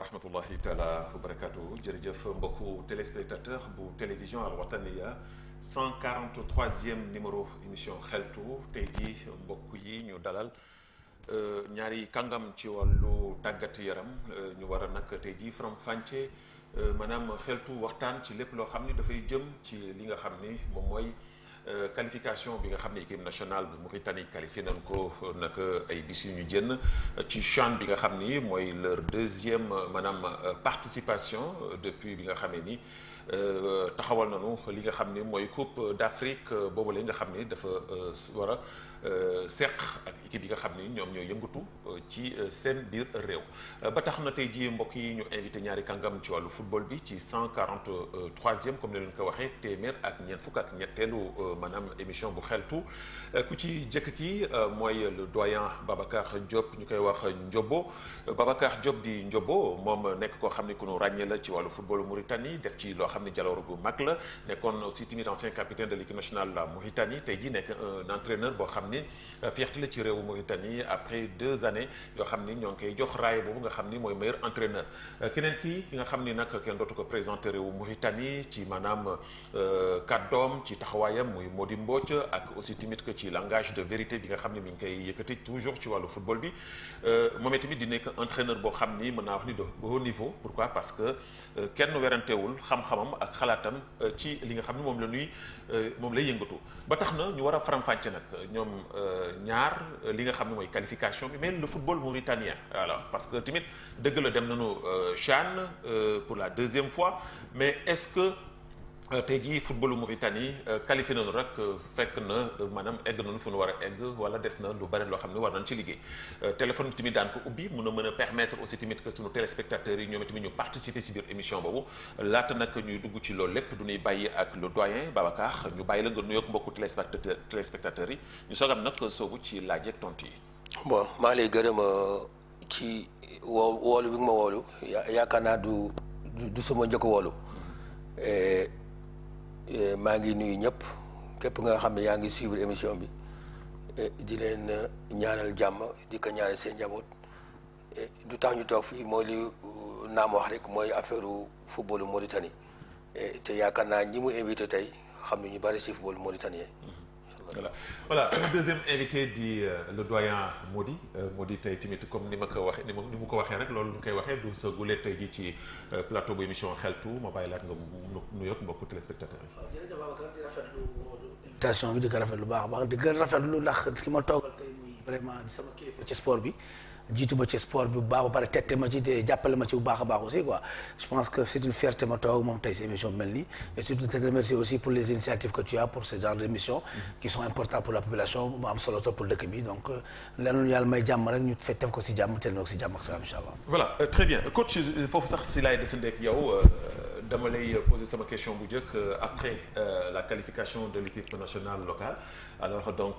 rahmatullahi taala wa barakatuh jërëjëf mbokku téléspectateur bu télévision Al Wataniya 143e numéro émission xeltu tey jii mbokk yi ñu dalal ñaari kàngam ci wàllu tàggat yaram ñu war a nag tey jii faram-fàcce maanaam xeltu waxtaan ci lépp loo xam ni dafay jëm ci li nga xam ni moom mooy qualification bi nga xam ne équipe nationale bu Mauritanie qualifié nañ ko nag ay bis yu ñu jënn ci CHAN bi nga xam ni mooy leur deuxième maanaam participation depuis bi nga xamee ni taxawal nañu li nga xam ni mooy Coupe d'Afrique boobu la nga xam ni dafa war a seq ak équipe yi nga xam ni ñoom ñooy yëngatu ci seen biir réew ba tax na tey jii mbokk yi ñu invité ñaari kàngam ci wàllu football bi ci 143e comme ni leen ko waxee téeméer ak ñeent fukk ak ñetteelu maanaam émission bu xeltu ku ci jëkk ki mooy le doyen Babacar Diop ñu koy wax Ndiobo Babacar Diop di Ndiobo moom nekk koo xam ni ku ñu ràññee la ci wàllu football Mauritanie def ci loo xam ni jaloor bu mag la nekkoon aussi tamit ancien capitaine de l'équipe nationale la Mauritanie tey jii nekk un entraîneur boo xam ni fierté la ci réewu Mauritanie après 2 années yoo xam ni ñoo ngi koy jox raay boobu nga xam ni mooy meilleur entraîneur keneen ki nga xam ni nag kenn dootu ko présenté réewu Mauritanie ci maanaam kàddoom ci taxawaayam muy Mody Mbodj ak aussi tamit que ci langage de vérité bi nga xam ni mi ngi koy yëkkati toujours ci wàllu football bi moom tamit di nekk entraîneur boo xam ni mën naa wax ni de haut niveau pourquoi parce que kenn werantewul xam-xamam ak xalaatam ci li nga xam ni moom lay yëngatu ba tax na ñu war a faram-fàcce nag ñoom ñaar li nga xam ne mooy qualification bi mais le football mauritanien alors parce que tamit dëgg la dem nañu CHAN pour la 2e fois mais est-ce que tey jii footballu Mauritanie qualifié nañu rek fekk na maanaam egg nañu fu nu war a egg wala des na lu bari loo xam ne war nañ ci liggéey téléphone bi tamit daan ko ubbi mën a permettre aussi tamit que sunu téléspectateurs yi ñoom tamit ñu participer ci biir émission boobu laata nag ñuy dugg ci loolu lépp du ñuy bàyyi ak le doyen Babacar ñu bàyyi la nga nuyoog mbokku téléspectateurs yi ñu soogam nag soobu ci laaj ak tontu yi. bon maa lay gërëm ci woolu bi nga ma woolu yaakaar naa du sama njëkk woolu maa ngi nuyu ñëpp képp nga xam ne yaa ngi suivre émission bi di leen ñaanal jàmm di ko ñaanal seen njaboot du tax ñu toog fii mooy li naam wax rek mooy affaire footballu Mauritanie te yaakaar naa ñi mu invité tey xam ne ñu bari si footballu mauritanien. voilà sama deuxième invité di le doyen Mody tey tamit comme ni mu ko waxee rek loolu ñu koy waxee du sa gulee tey jii ci plateau bu émission xeltu ma bàyyi laat nga nuyoog mbokku téléspectateurs yi. waaw jërëjëf Babacar di rafetlu invitation bi di ko rafetlu baax a baax di ko rafetlu ndax ki ma toogal tey muy vraiment di sama kilifa ci sport bi jiitu ma ci sport bi bu baax ba pare tette ma ci te jàppale ma ci bu baax a baax aussi quoi je pense que c'est une fierté ma toog moom tey si émission bi mel nii et surtout te remercier aussi pour les initiatives que tu as pour ce genre d'émission qui sont importantes pour la population mu am solo trop pour dëkk bi donc lanu yàlla may jàmm rek ñu fekk def ko si jàmm teel na ko si jàmm ak salaam incha allah. voilà très bien coach foofu sax si laay desandeek yow dama lay poser sama question bu njëkk après la qualification de l'équipe nationale locale alors donc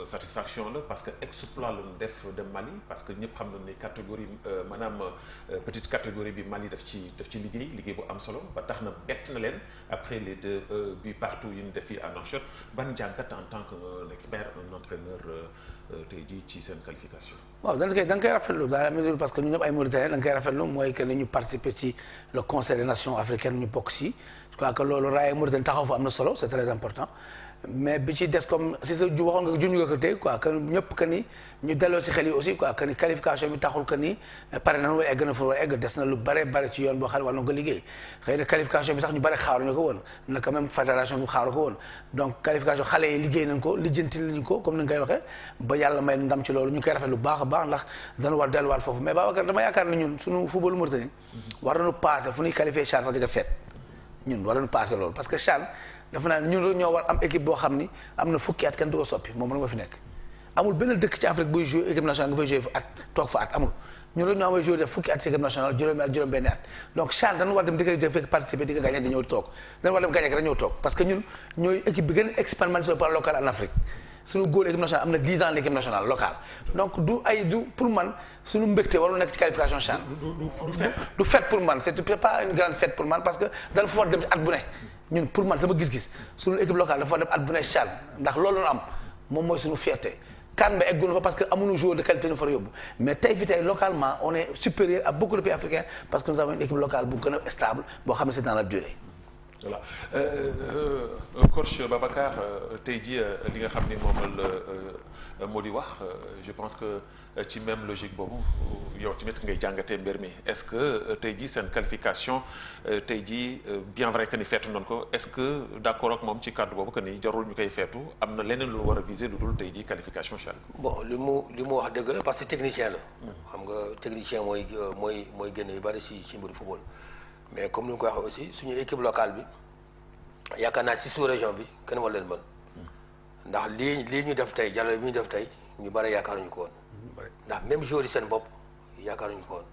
satisfaction la parce que exploit la ñu def de Mali parce que ñëpp xam na ni catégorie maanaam petite catégorie bi Mali daf ci liggéey bu am solo ba tax na bett na leen après les 2 buts partout yi ñu def fii à Nouakchott ban jàngat en tant qu'un expert un entraîneur tey jii ci seen qualification. waaw da nga koy rafetlu dans la mesure parce que ñu ñëpp ay Mauritaniens da nga koy rafetlu mooy que ñu participer ci le conseil des nations africaines ñu bokk ci je crois que loolu raaya Mauritanie taxaw fa am na solo c'est très important mais bi ci des comme si sa waxoon nga junj nga ko tey quoi que ñëpp que ni ñu delloo ci xel yi aussi quoi que ni qualification bi taxul que ni pare na wala egg na fu war a egg des na lu bare ci yoon boo xam ne war na ko liggéey xëy na qualification bi sax ñu bare xaaruñu ko woon na quand même fédération bi xaaru ko woon donc qualification xale yi liggéey nañ ko lijjanti nañ ko comme ni nga koy waxee ba yàlla may ndam ci loolu ñu koy rafet lu baax a baax ndax dañu war delluwaat foofu mais Babacar dama yaakaar ne ñun suñu football Mauritanie war nañu passé fu ñuy qualifié CHAN sax di ko feet ñun war nañu passé loolu parce que CHAN dafa naa ñun ñoo war am équipe boo xam ni am na fukki at kenn du ko soppi moom rek ma fi nekk amul benn dëkk ci Afrique buy jouer équipe nationale nga fay jouer at toog fa at amul ñun rek ñoo amay jouer def fukki at ci équipe nationale juróom benn at donc CHAN dañu war dem di ko fekk participer di ko gagner di ñëw toog dañu war dem gagner rek ñëw toog parce que ñun ñooy équipe bi gën a expérimenté sur le plan local en Afrique suñu góor équipe nationale am na 10 ans l'équipe nationale locale donc du pour man suñu mbégte warul nekk ci qualification CHAN du fête pour man c'est pas une grande fête pour man parce que dañ fa war dem ci at bu ne ñun pour man sama gis-gis suñu équipe locale dafa war dem at bu ne CHAN ndax loolu am moom mooy suñu fierté kan ba eggul fa parce que amuñu joueur de qualité ñu fa yóbbu mais tey fi tey localement on est supérieur à beaucoup de pays africains parce que nous avons une équipe locale bu gën a stable boo xam ne c'est dans la durée. voilà coach Babacar tey jii li nga xam ni moom la moo di wax je pense que ci même logique boobu yow tamit ngay jàngatee mbir mi est-ce que tey jii seen qualification tey jii bien vrai que ni feetu noonu ko est-ce que d'accord ak moom ci kàddu boobu que ni jarul ñu koy feetu am na leneen lu war a viser lu dul tey jii qualification CHAN. bon li mu wax dëgg la parce que technicien la. xam nga technicien mooy génne yu bari ci mbiru football. mais comme ni nga ko waxee aussi suñu équipe locale bi yaakaar naa si sous-région bi kenn war leen mën ndax lii ñu def tey jàllale bi ñu def tey ñu bari yaakaaruñu ko woon ndax même joueurs yi seen bopp yaakaaruñu ko woon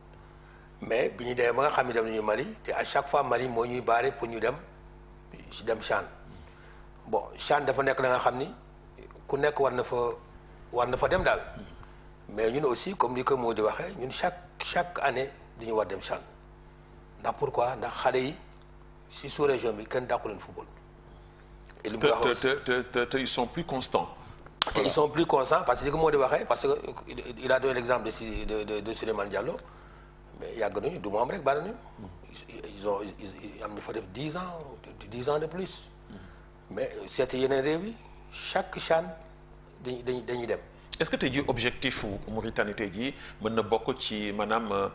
mais bi ñu demee ba nga xam ne dem nañu Mali te à chaque fois Mali moo ñuy baare pour ñu dem CHAN bon CHAN dafa nekk la nga xam ni ku nekk war na fa dem daal mais ñun aussi comme ni ko moo di waxee ñun chaque année dañu war dem CHAN. ndax pourquoi ndax xale yi si sous-région bi kenn dàqu leen football. et li mu wax te ils sont plus constants. te ils sont plus constants parce que li ko moo di waxee parce que il a donné l'exemple de Souleymane Diallo mais yàgg nañu du moom rek bari nañu. ils am na fa def 10 ans de plus. mais seet yeneen réew yi chaque CHAN dañuy dem. est-ce que tey jii objectif Mauritanie tey jii mën na bokk ci maanaam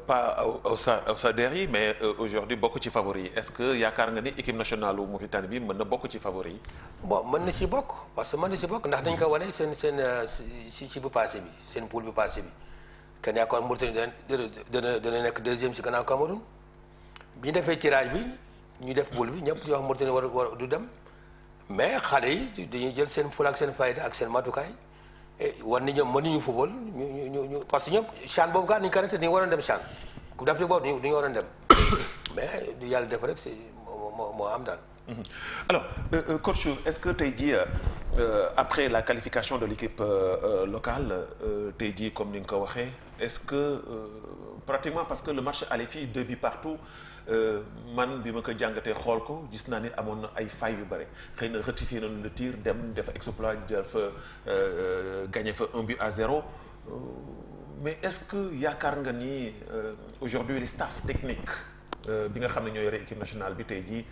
pas outsider yi mais aujourd'hui bokk ci favori yi est-ce que yaakaar nga ni équipe nationale u Mauritanie bi mën na bokk ci favori yi. bon mën na si bokk parce que mën na si bokk ndax dañ ko wane seen si bu passé bi seen poule bi passé bi kenn yaakaar Mauritanie dana nekk deuxième si gannaaw Cameroun bi ñu defee tirage bi ñu def poule bi ñëpp di wax Mauritanie war du dem mais xale yi dañuy jël seen fula ak seen fayda ak seen matukaay. war ni ñoom mënuñu football ñu parce que ñoom CHAN boobu gaa ni ñu ko arrêté dañu waroon dem CHAN Coupe d'Afrique boobu dañu waroon dem mais du yàlla def rek c'est moo am daal. alors coach est-ce que tey jii après la qualification de l'équipe locale tey jii comme ni nga ko waxee est-ce que pratiquement parce que le match allait fii 2 buts partout man bi ma ko jàngatee xool ko gis naa ni amoon na ay failles yu bare xëy na rectifier nañu le tir dem def exploit def gagné fa 1-0 mais est-ce que yaakaar nga ni aujourd'hui les staff techniques bi nga xam ne ñoo yore équipe nationale bi tey jii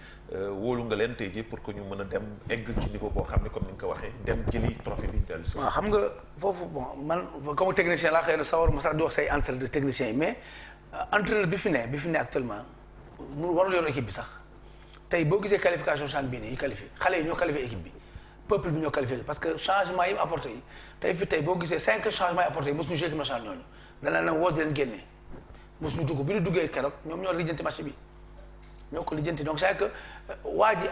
wóolu nga leen tey jii pour que ñu mën a dem egg ci niveau boo xam ne comme ni nga ko waxee dem jëli trophée bi dellu si. waaw xam nga foofu bon man comme technicien laa xëy na sawar ma sax di wax say entraîneur de technicien yi mais entraîneur bi fi ne actuellement mu warul yor équipe bi sax tey boo gisee qualification CHAN bii nii ñu qualifié xale yi ñoo qualifié équipe bi peuple bi ñoo qualifié parce que changement yi mu apporté yi tey boo gisee 5 changements yi apporté yi mosuñu joué équipe nationale ñooñu dana leen woo di leen génne mosuñu dugg bi ñu duggee keroog ñoom ñoo lijjanti match bi ñoo ko lijjanti donc c'est que waa ji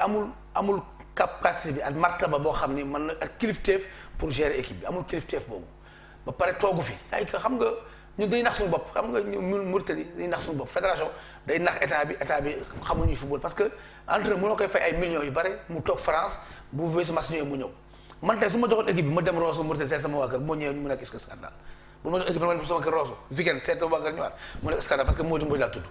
amul capacité bi ak martaba boo xam ni mën na ak kilifteef pour gérer équipe bi amul kilifteef boobu ba pare toogu fi c'est que xam nga ñun dañuy nax suñu bopp xam nga ñun Mauritanie dañuy nax suñu bopp fédération day nax état bi xamuñu football parce que entraîneur mënoo koy fay ay millions yu bare mu toog France bu weesu match ñëwee mu ñëw man tey su ma joxoon équipe bi ma dem Rosso Mauritanie seet sama waa kër bu ma ñëwee mu nekk est-ce que scandale bu ma jox équipe bi ma dem sama kër Rosso weekend seet sama waa kër ñëwaat mu nekk scandale parce que moo di laa tudd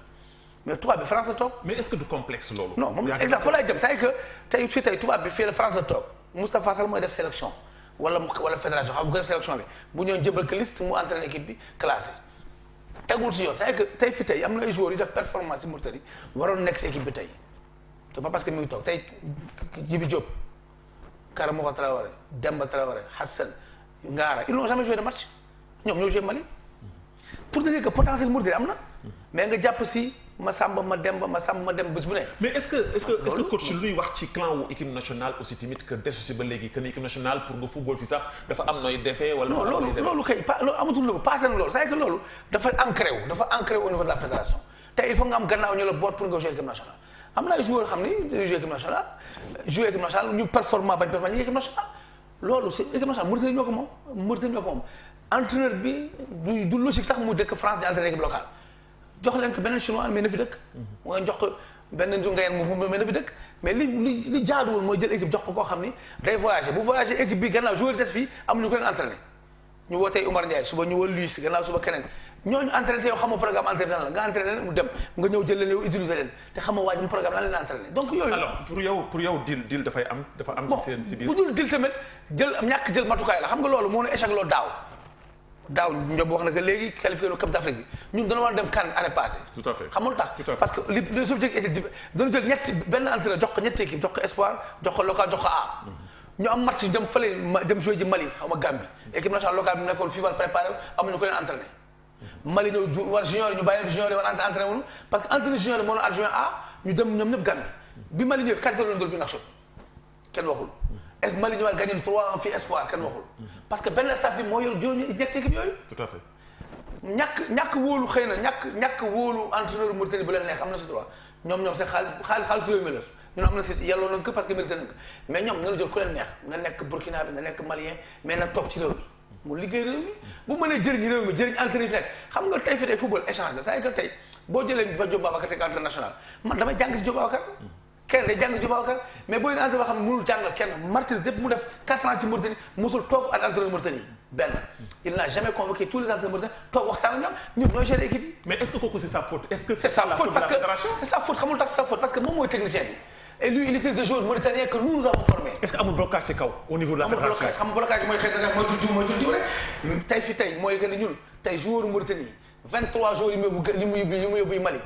mais tubaab bi France la toog. mais est-ce que du complexe loolu. non moom exemple fa laay dem c'est que tey tubaab bi fii la France la toog Moustapha Sall mooy def sélection wala fédération xam bu ko def sélection bi bu ñëw jëbal que liste mu entraîné équipe bi classé tegul si yoon c'est que tey fi tey am na ay joueurs yu def performance si Mauritanie waroon nekk si équipe bi tey te pas parce que mi ngi toog tey Djibi Diop Karamoko Traoré Demba Traoré Hassan Ngara ils n'ont jamais joué de match ñoom ñoo joué Mali pour te dire que potentiel Mauritanie am na mais nga jàpp si Massamba ma dem bés bu ne. mais est-ce que coach lu ñuy wax ci clan wu équipe nationale aussi tamit que desu si ba léegi que ni équipe nationale pour nga football fi sax dafa am nooy defee wala. non loolu kay loolu amatul loolu passé na loolu c'est que loolu dafa ancré au niveau de la fédération te il faut nga am gannaaw ñu la boot pour nga jouer équipe nationale am na ay joueurs xam ni dañuy jouer équipe nationale ñu performant bañ performant ñu équipe nationale loolu c'est équipe nationale Mauritanie ñoo ko moom entraîneur bi du logique sax mu dëkk France di entraîner équipe locale. jox leen ko beneen chinois mais na fi dëkk. mooy jox ko beneen Ndungayeen mu mais na fi dëkk mais li jaaduwul mooy jël équipe jox ko koo xam ni day voyager bu voyager équipe bi gannaaw joueur des fii amuñu ko leen entraîné ñu wootee Oumar Ndiaye suba ñu woo Luis gannaaw suba keneen ñooñu entraîné te yow xamoo programme entraîné lan la nga entraîné mu dem nga ñëw jël leen yow utiliser leen te xamoo waaj mu programme lan leen entraîné donc yooyu. alors pour yow deal dafa am ci seen si biir. bu dul deal tamit ñàkk jël matukaay la xam nga loolu moo nu échec loo daaw Ndiob wax na que léegi qualifié nu Coupe d'Afrique bi ñun dañoo war a dem CAN année passée. tout à fait xamul tax parce que les objectifs étaient dañu jël benn entraîneur jox ko ñetti équipe jox ko espoir jox ko local jox ko A. ñu am match dem fële dem jouer ji Mali xaw ma Gambie équipe nationale locale bi nekkoon fii war préparé amuñu ko leen entraîné. Mali ñëw war junior yi ñu bàyyi junior yi war entraîné wuñu parce que entraîneur junior yi moo doon adjoint A ñu dem ñoom ñëpp Gambie bi Mali ñëw 4-0 lañu doon bi nax kenn waxul. est Mali ñëwaat gagné 3 fii espoir kenn waxul parce que benn staff bi moo yor juróomi ñetti équipe yooyu. tout à fait. ñàkk wóolu xëy na ñàkk wóolu entraîneur Mauritanie bu leen neex am na si droit ñoom seen xaalis réew mi la ñun am na si yelloo nañ ko parce que mérité nañ ko mais ñoom na la jël ku leen neex na nekk Burkina bi na nekk Malien mais na toog ci réew mi mu liggéey réew mi bu mënee jëriñ réew mi jëriñ entraîneur fi nekk xam nga tey fi tey football échange la c'est-à-dire que tey boo jëlee ba Diop Babacar teg entraîneur national man damay jàng si Diop Babacar kenn day jàng si Diop Babacar mais boo yéene entraîneur boo xam ne mënul jàngal kenn Martins depuis mu def 4 ans ci Mauritanie mosul toog ak entraîneur Mauritanie benn il n'a jamais convoqué tous les entraîneurs mauritaniens toog waxtaan ak ñoom ñun ñooy gérer équipe yi. mais est-ce que kooku c'est sa faute est-ce que c'est sa faute parce que c'est sa faute xamul tax c'est sa faute parce que moom mooy technicien bi et lui il utilise des joueurs mauritaniens que nous avons formés. est-ce que amul blocage ci kaw au niveau de la fédération amul blocage xam nga blocage mooy xëy na mooy tudd diw rek tey fi tey mooy que ni ñun tey joueur Mauritanie 23 joueurs yi mu yóbbu Mali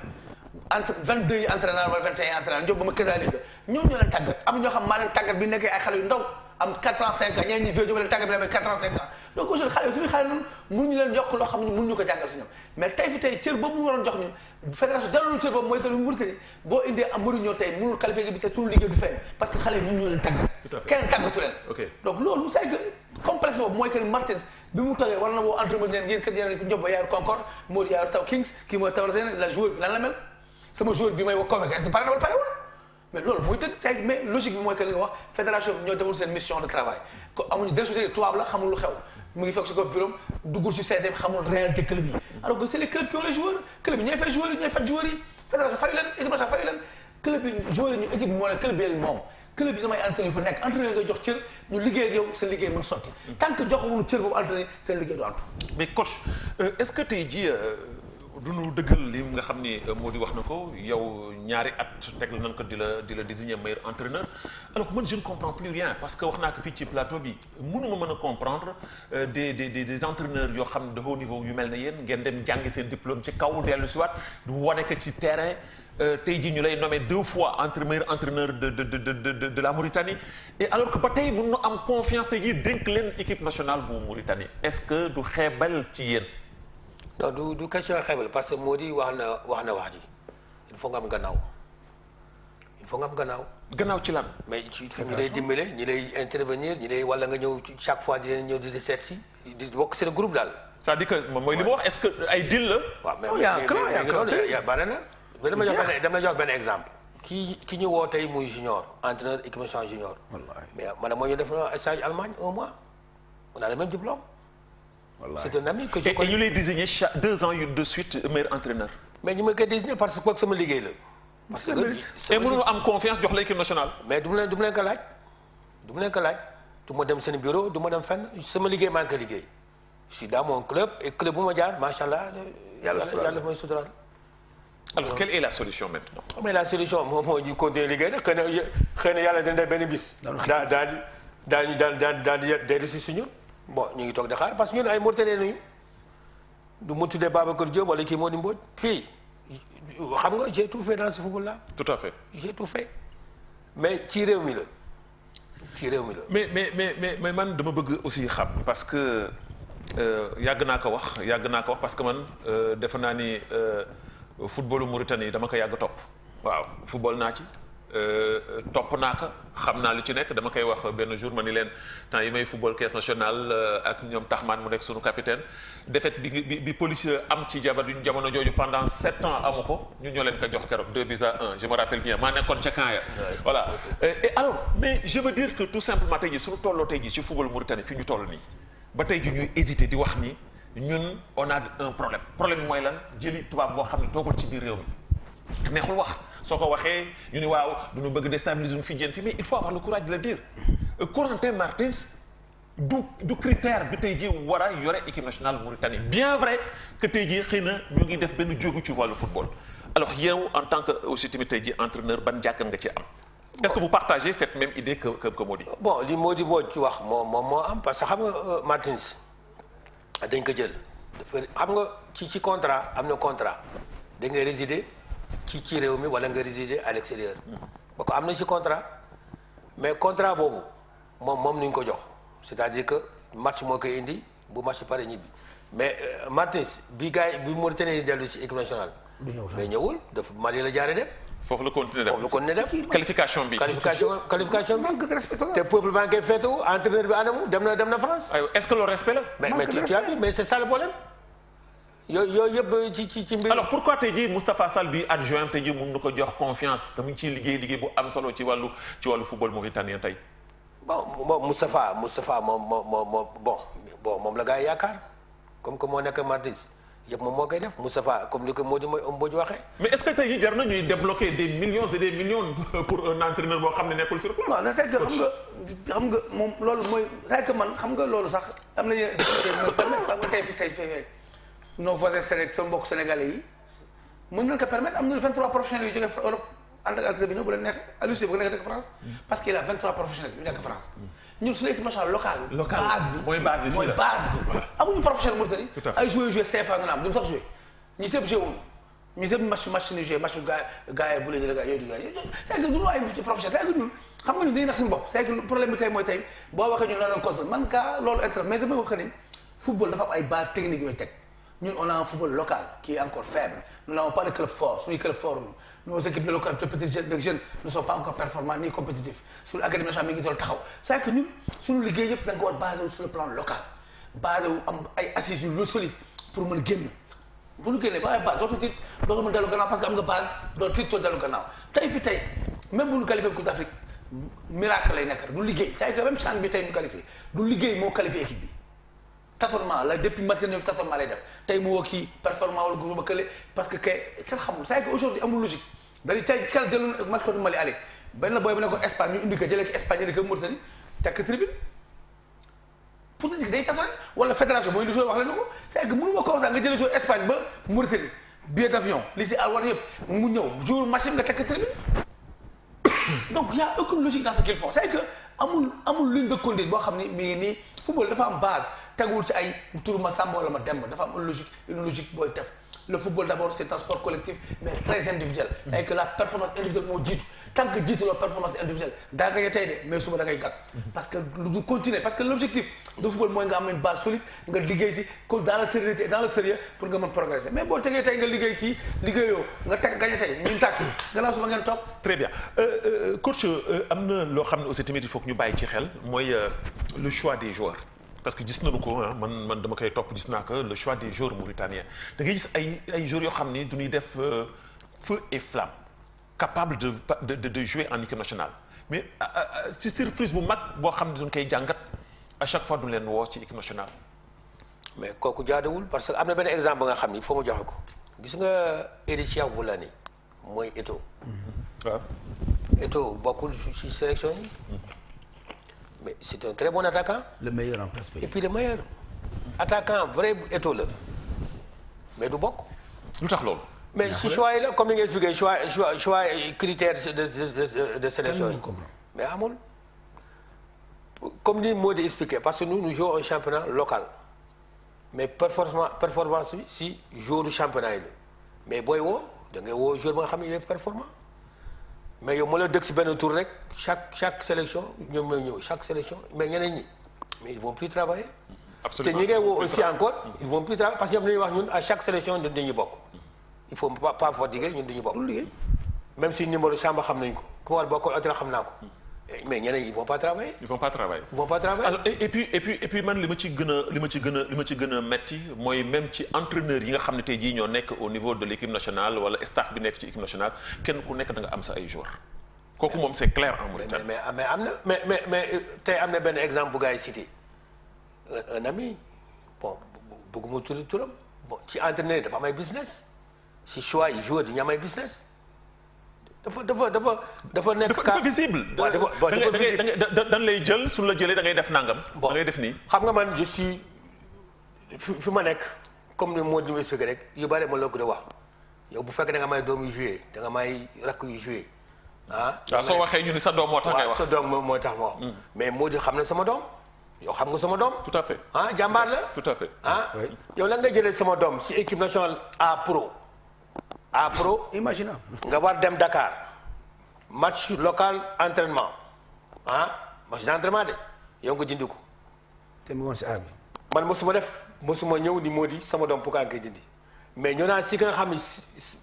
entre 22 yi entraîneur wala 21 entraîneur Diop ba ma Kazalika ñooñu ñoo leen tàggat am ñoo xam maa leen tàggat bi nekkee ay xale yu ndaw am 4 ans 5 ans ñeneen ñi vieux Diop leen tàggat bi amee 4 ans 5 ans donc aujourd'hui xale yi suñu xale noonu mënuñu leen yokk loo xam ne mënuñu ko jàngal si ñoom mais tey fi tey cër boobu mu waroon jox ñun fédération dalaloon cër boobu mooy que lu Mauritanie boo indee am Mourinho tey mënul qualifié bi te suñu liggéey du feeñ parce que xale yi ñun ñoo leen tàggat kenn tàggatu leen donc loolu c'est que complexe boobu mooy que Martins bi mu toogee war na woo entraîneur leen yéen kat yéen Diop ba yaar Concorde moo yaar taw Kings kii mooy taw la joueur bi lan la mel sama joueur bi may wax convoqué est-ce que pare na wala parewul mais loolu mooy dëgg c'est mais logique bi mooy que li nga wax fédération bi ñoo demoon seen mission de travail ko amuñu direction tubaab la xamul lu xew mu ngi fekk si ko bureau duggul ci CT bi xamul réalité club yi alors que c'est les clubs qui ont les joueurs club yi ñooy fay joueurs yi ñooy faj joueurs yi fédération fayu leen équipe nationale fayu leen club yi joueurs yi ñu équipe bi moo leen club yi moom club yi samay entraîneur fa nekk entraîneur ngay jox cër ñu liggéey ak yow seen liggéey mën sotti tant que joxawuñu cër boobu entraîneur seen liggéey du antu mais coach est-ce que tey jii du ñu dëggal li nga xam ni moo di wax na ko yow ñaari at teg la nañ ko di la désigner meilleur entraîneur alors man je ne comprends plus rien parce que wax naa ko fii ci plateau bi mënuma mën a comprendre des entraîneurs yoo xam ne de haut niveau yu mel ne yéen ngeen dem jàngi seen diplôme ci kaw dellu si waat du wane ko ci terrain tey jii ñu lay nommé 2 fois meilleur entraîneur de la Mauritanie et alors que ba tey mën na am confiance tey jii dénk leen équipe nationale bu Mauritanie est-ce que du xeebal ci yéen. non du question xeebal parce que moo di wax na wax ji il faut nga am gannaaw gannaaw ci lan. mais ci ñi lay dimbale ñi lay intervenir ñi lay wala nga ñëw chaque fois di leen ñëw di seet si di bokk seen groupe daal. c'est-à-dire que mooy li ma wax est-ce que ay deal la. waaw mais bare na. dama jox benn exemple. ki ñu woo tey muy junior entraîneur équipe nationale junior. mais man moo ñu def stage Allemagne 1 mois on a le même diplôme. c'est un ami que je connais. et ñu lay désigner chaque 2 ans de suite meilleur entraîneur. mais ñu ma koy désigner parce que sama liggéey la. parce que et mënuloo am confiance jox la équipe nationale. mais du ma leen ko laaj du ma dem seen bureau du ma dem fenn sama liggéey maa ngi ko liggéey. je suis dans mon club et club bu ma jaar macha allah yàlla mooy suturaal. alors quelle est la solution maintenant. mais la solution moom moo ñu continuer liggéey nag xëy na yàlla dina def benn bis. daal di dellu si suñu. bon ñu ngi toog di xaar parce que ñun ay Mauritaniens nañu du mu tuddee Babacar Diop wala kii moo di Mbodj fii xam nga j'ai tout fait dans ce football là. tout à fait j'ai tout fait mais ci réew mi la. mais man dama bëgg aussi xam parce que yàgg naa ko wax parce que man defe naa ni footballu Mauritanie dama ko yàgg topp waaw football naa ci. topp naa ko xam naa lu ci nekk dama koy wax benn jour ma ni leen temps yi may football caisse nationale ak ñoom taxmaan mu nekk sunu capitaine défaite bi police am ci jamono jooju pendant 7 ans amu ko ñu ñoo leen ko jox keroog 2-1 je me rappelle bien maa nekkoon ca camp ya voilà et alors mais je veux dire que tout simplement tey jii suñu tolloo tey jii ci football Mauritanie fi ñu toll nii ba tey jii ñuy hésiter di wax ni ñun on a un problème bi mooy lan jëli tubaab boo xam ne toogul ci biir réew mi neexul wax soo ko waxee ñu ne waaw du ñu bëgg déstabiliser fi jën fi mais il faut avoir le courage de le dire Corentin Martins du critère bi tey jii war a yore équipe nationale Mauritanie bien vrai que tey jii xëy na ñu ngi def benn jógu ci wàllu football alors yow en tant que aussi tamit tey jii entraîneur ban jàkka nga ci am. Est-ce que vous partagez cette même idée que Mody? bon li Mody moo ci wax moo am parce que xam nga Martins dañ ko jël dafa xam nga ci contrat am na contrat da ngay résider ci réew mi wala nga résider à l'extérieur. ba ko am na ci contrat mais contrat boobu moom nuñ ko jox c'est-à-dire que match moo koy indi bu match pare ñibbi mais Martins bi gars yi bi Mauritanie dellu ci équipe nationale. mais ñëwul dafa Mali la jaaree dem. foofu la continuer dem qualification bi. manque de respect te peuple baa ngi koy feetu entraîneur bi anamu dem na France. est-ce que le respect la. mais c'est ça le problème. yooyu yëpp ci mbir. alors pourquoi tey jii Moustapha Sall bi adjoint tey jii mun na ko jox confiance te mu ngi ciy liggéey bu am solo ci wàllu football mauritanien tey. bon Moustapha moom la gars yi yaakaar comme que moo nekk Martins yëpp moom moo koy def Moustapha comme li ko Mody waxee. mais est-ce que tey jii jar na ñuy débloquer des millions et des millions pour un entraîneur boo xam ne nekkul sur place. non c'est que xam nga moom loolu mooy c'est que man xam nga loolu sax am na yeneen xam nga tey fi say fee nos voisins sama mbokk sénégalais yi mën nañu ko permettre am na 23 professionnels yu jógee Europe ànd ak entraîneur bi ñëw bu leen neexee Aliou Cissé bu ko neexee dëkk France parce qu'il a 23 professionnels yu nekk France ñun suñu équipe nationale locale mooy base bi amuñu professionnel Mauritanie ay joué CFA nga am duñu sax joué ñi sëpp joué wuñu ñi sëpp match ni joué match gars bu léegi la gars yooyu di gars c'est que duñu ay professionnel c'est que ñun xam nga ñun dañuy nax suñu bopp c'est que problème bi tey mooy tey boo waxee ñun loolu contre man kaa loolu intérêt mais damay wax ni football dafa am ay base technique yooyu teg ñun on a un football local qui est encore faible nous n'avons pas de club fort suñuy club fort ñu nos équipes locales de petits jeunes ne sont pas encore performants ni compétitifs suñu académie nationale mi ngi doon taxaw c'est que ñun suñu liggéey yëpp da nga ko war basé wu sur le plan local basé wu am ay assises yu solide pour mën a génn bu ñu génnee ba ay base dootu tiit dootu mën dellu gannaaw parce que am nga base doo tiit too dellu gannaaw tey fi tey même bu ñu qualifié Coupe d'Afrique miracle lay nekk du liggéey c'est que même CHAN bi tey ñu qualifié du liggéey moo qualifié équipe bi tâtonnement la depuis matin ñoom tâtonnement lay def tey mu woo kii performant wala groupe ba kële parce que kenn xamul c'est que aujourd'hui amul logique dañuy tey kenn jëloon match contre Mali allez benn booy bi ne ko Espagne ñu indi ko jëlee ko Espagne indi ko Mauritanie tekk tribune pour te dire day tâtonné wala fédération mooy indi joueur wax leen ko c'est que mënu ma constat nga jëlee joueur Espagne ba Mauritanie billet d'avion li si war yëpp mu ñëw jour machine nga tekk tribune donc y a aucune logique dans ce qu'ils font c'est que amul ligne de conduite boo xam ni mi ngi nii football dafa am base teguwul ci ay turu ma Samba wala ma Demba dafa am une logique booy def le football d'abord c'est un sport collectif mais très individuel c'est que la performance individuelle moo jiitu tant que jiitu la performance individuelle daa ngay tey de mais suba da ngay gàtt parce que du continuer parce que l'objectif du football mooy nga am une base solide nga liggéey si dans la sérénité et dans le sérieux pour nga mën progresser mais boo tegee tey nga liggéey kii liggéeyoo nga teg gañe tey ñun tàkk gannaaw suba ngeen toog. très bien coach am na loo xam ne aussi tamit il faut que ñu bàyyi ci xel mooy le choix des joueurs. parce que gis nañu ko man dama koy topp gis naa que le choix des joueurs mauritaniens da ngay gis ay joueurs yoo xam ni du ñuy def feu et flamme capable de jouer en équipe nationale mais si surprise bu mag boo xam ne dañ koy jàngat à chaque fois du leen woo ci équipe nationale. mais kooku jaaduwul parce que am na benn exemple nga xam ni foo ma joxe ko gis nga Edichia Boulani mooy Eto'o. waaw Eto'o bokkul ci sélection yi. mais c'est un très bon attaquant. le meilleur en place. et puis le meilleur attaquant vrai Eto'o la mais du bokk. lu tax loolu. mais si choix yi la comme ni nga expliqué choix critères de sélection yi. mais amul comme ni moo di expliqué parce que nous jouons un championnat local mais performance bi si joueur du championnat yi la mais booy woo da ngay woo joueur ba nga xam ne il est performant. mais yow moo la dëkk si benn tour rek chaque sélection ñoom ñooy ñëw chaque sélection mais ñeneen ñi mais ils vont plus travailler. absolument te ñi ngay woo aussi encore ils vont plus travailler parce que ñoom dañuy wax ñun à chaque sélection ñun dañuy bokk il faut pas fatiguer ñun dañuy bokk. même si numéro chambre xam nañ ko ku war bokkul autre xam naa ko mais ñeneen ils vont pas travailler. ils vont pas travailler. alors et puis man li ma ci gën a metti mooy même ci entraîneurs yi nga xam ne tey jii ñoo nekk au niveau de l'équipe nationale wala staff bi nekk ci équipe nationale kenn ku nekk da nga am sa ay joueurs kooku moom c'est clair en Mauritanie. mais am na mais tey am na benn exemple bu gars yi cité un ami bon bëgguma tudd turam bon ci entraîneur dafa am ay business si choix yi joueur yi ñu am ay business dafa nekk. dafa visible. waaw dañ lay jël su la jëlee da ngay def nangam. da ngay def nii. xam nga man je suis fi ma nekk comme ni moo di ma expliqué rek yu bari ma la ko di wax yow bu fekkee da nga may doom yu joué da nga may rakk yu joué ah. waaw soo waxee ñu ni sa doom moo tax ngay wax sa doom moo tax ma wax. mais moo di xam na sama doom. yow xam nga sama doom. tout à fait ah jàmbaar la. tout à fait yow la nga jëlee sama doom si équipe nationale A pro. imagine nga war dem Dakar match local entraînement match d'entraînement de yow nga jëndi ko. te mu woon si A bi. man mosuma ñëw ni moo di sama doom pourquoi nga jëndi mais ñoo naan si nga xam ne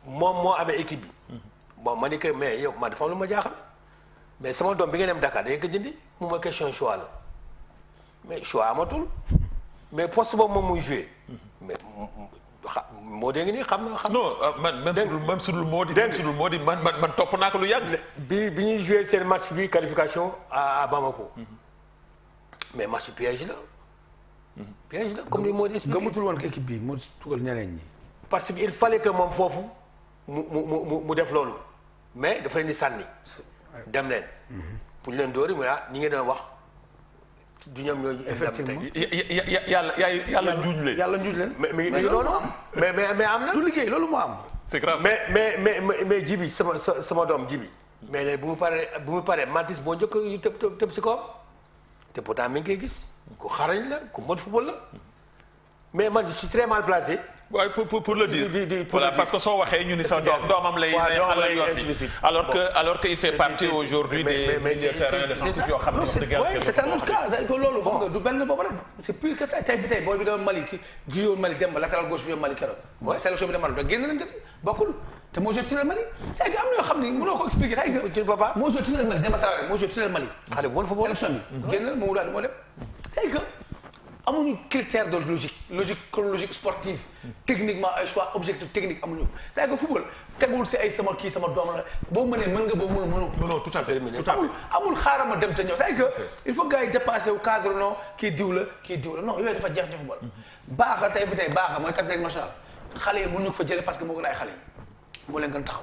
moom moo amee équipe bi. bon ma ni que mais yow man dafa am lu ma jaaxal mais sama doom bi nga dem Dakar da nga ko jëndi mu ma question choix la. mais choix amatul mais poste boobu moom muy joué mais moo dee ngi nii xam na. non man même su dul moo di man topp naa ko lu yàgg. bi ñuy joué seen match bi qualification à Bamako. mais match piège la. piège la comme ni moo di expliqué. gëmatul woon que équipe bi moo tugal ñeneen ñi. parce que il fallait que moom foofu mu def loolu mais dafa leen di sànni. dem leen. pour ñu leen dóori mu ñi ngeen doon wax. du ñoom ñooñu. effectivement yàlla njuuñ leen. yàlla njuuñ leen. mais loolu mais am na. du liggéey loolu moo am. c'est grave. mais jibi sama doom jibi mais léegi bu mu paree Matis boo njëkk yu tëb si kawam te pourtant mi ngi koy gis ku xarañ la ku mën football la mais man je suis très mal placé. waaye pour le dire voilà parce que soo waxee ñu ni sa doomam lay xalal yoon bi alors que il fait partie aujourd'hui des terrains de sensibiliser yoo xam ne wax dëgg yàlla c'est un autre cas loolu xam nga du benn boobu rek c'est pire que ça tey booy bi dama Mali ki jiwoon Mali dem ba latéral gauche bi yoon Mali keroog mooy sélection bi dem Mali da génn nañ gis bokkul te moo joué titulaire Mali tey am na yoo xam ni mënoo ko expliquer tey moo joué titulaire Mali Demba Traoré moo joué titulaire Mali xale bu bon football sélection bi génn moo daal moo dem c'est que amuñu critère de logique chronologique sportive techniquement ay choix objectif technique amuñu c'est que football tegul si ay sama doom la boo mënee mën nga boo mënoo tout à fait amul xaaral ma dem te ñëw c'est que il faut gars yi dépasser wu cadre non kii diw la non yooyu dafa jeex ci football baaxa tey baaxa mooy capitaine national xale yi mënuñu ko fa jëlee parce que moo gën ay xale yi moo leen gën taxaw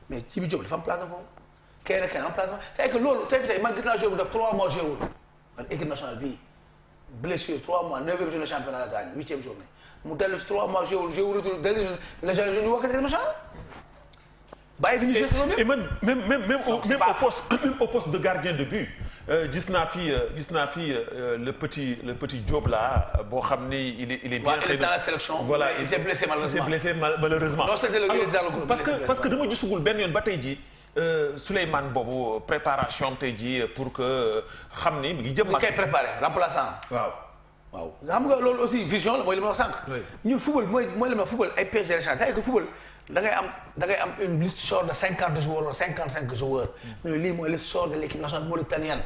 mais ci bi Diop dafa am place am foofu kenn am place am c'est que loolu tey man gis naa joueur bu def 3 mois joué wul man équipe nationale bii blessure 3 mois 9e journée championnat la gaañu 8e journée mu dellu si 3 mois joué retour dernier journée la journée ñu wax ko machin bàyyi fi ñu joué saison bi. et même au poste de gardien de but gis naa fi le petit Diop là boo xam ni il est bien. il est dans la sélection. voilà il s'est blessé malheureusement. non c'était le dans le groupe. parce que dama gisugul benn yoon ba tey jii. Souleymane boobu préparation tey jii pour que xam ni mu ngi jëm. ñu koy préparé remplaçant. waaw xam nga loolu aussi vision la mooy li ma wax sànq. ñun football mooy li ma wax football ay pièges de rechange c'est-à-dire que football da ngay am une liste short de 50 joueurs wala 55 joueurs. mais lii mooy liste short de l'équipe nationale mauritanienne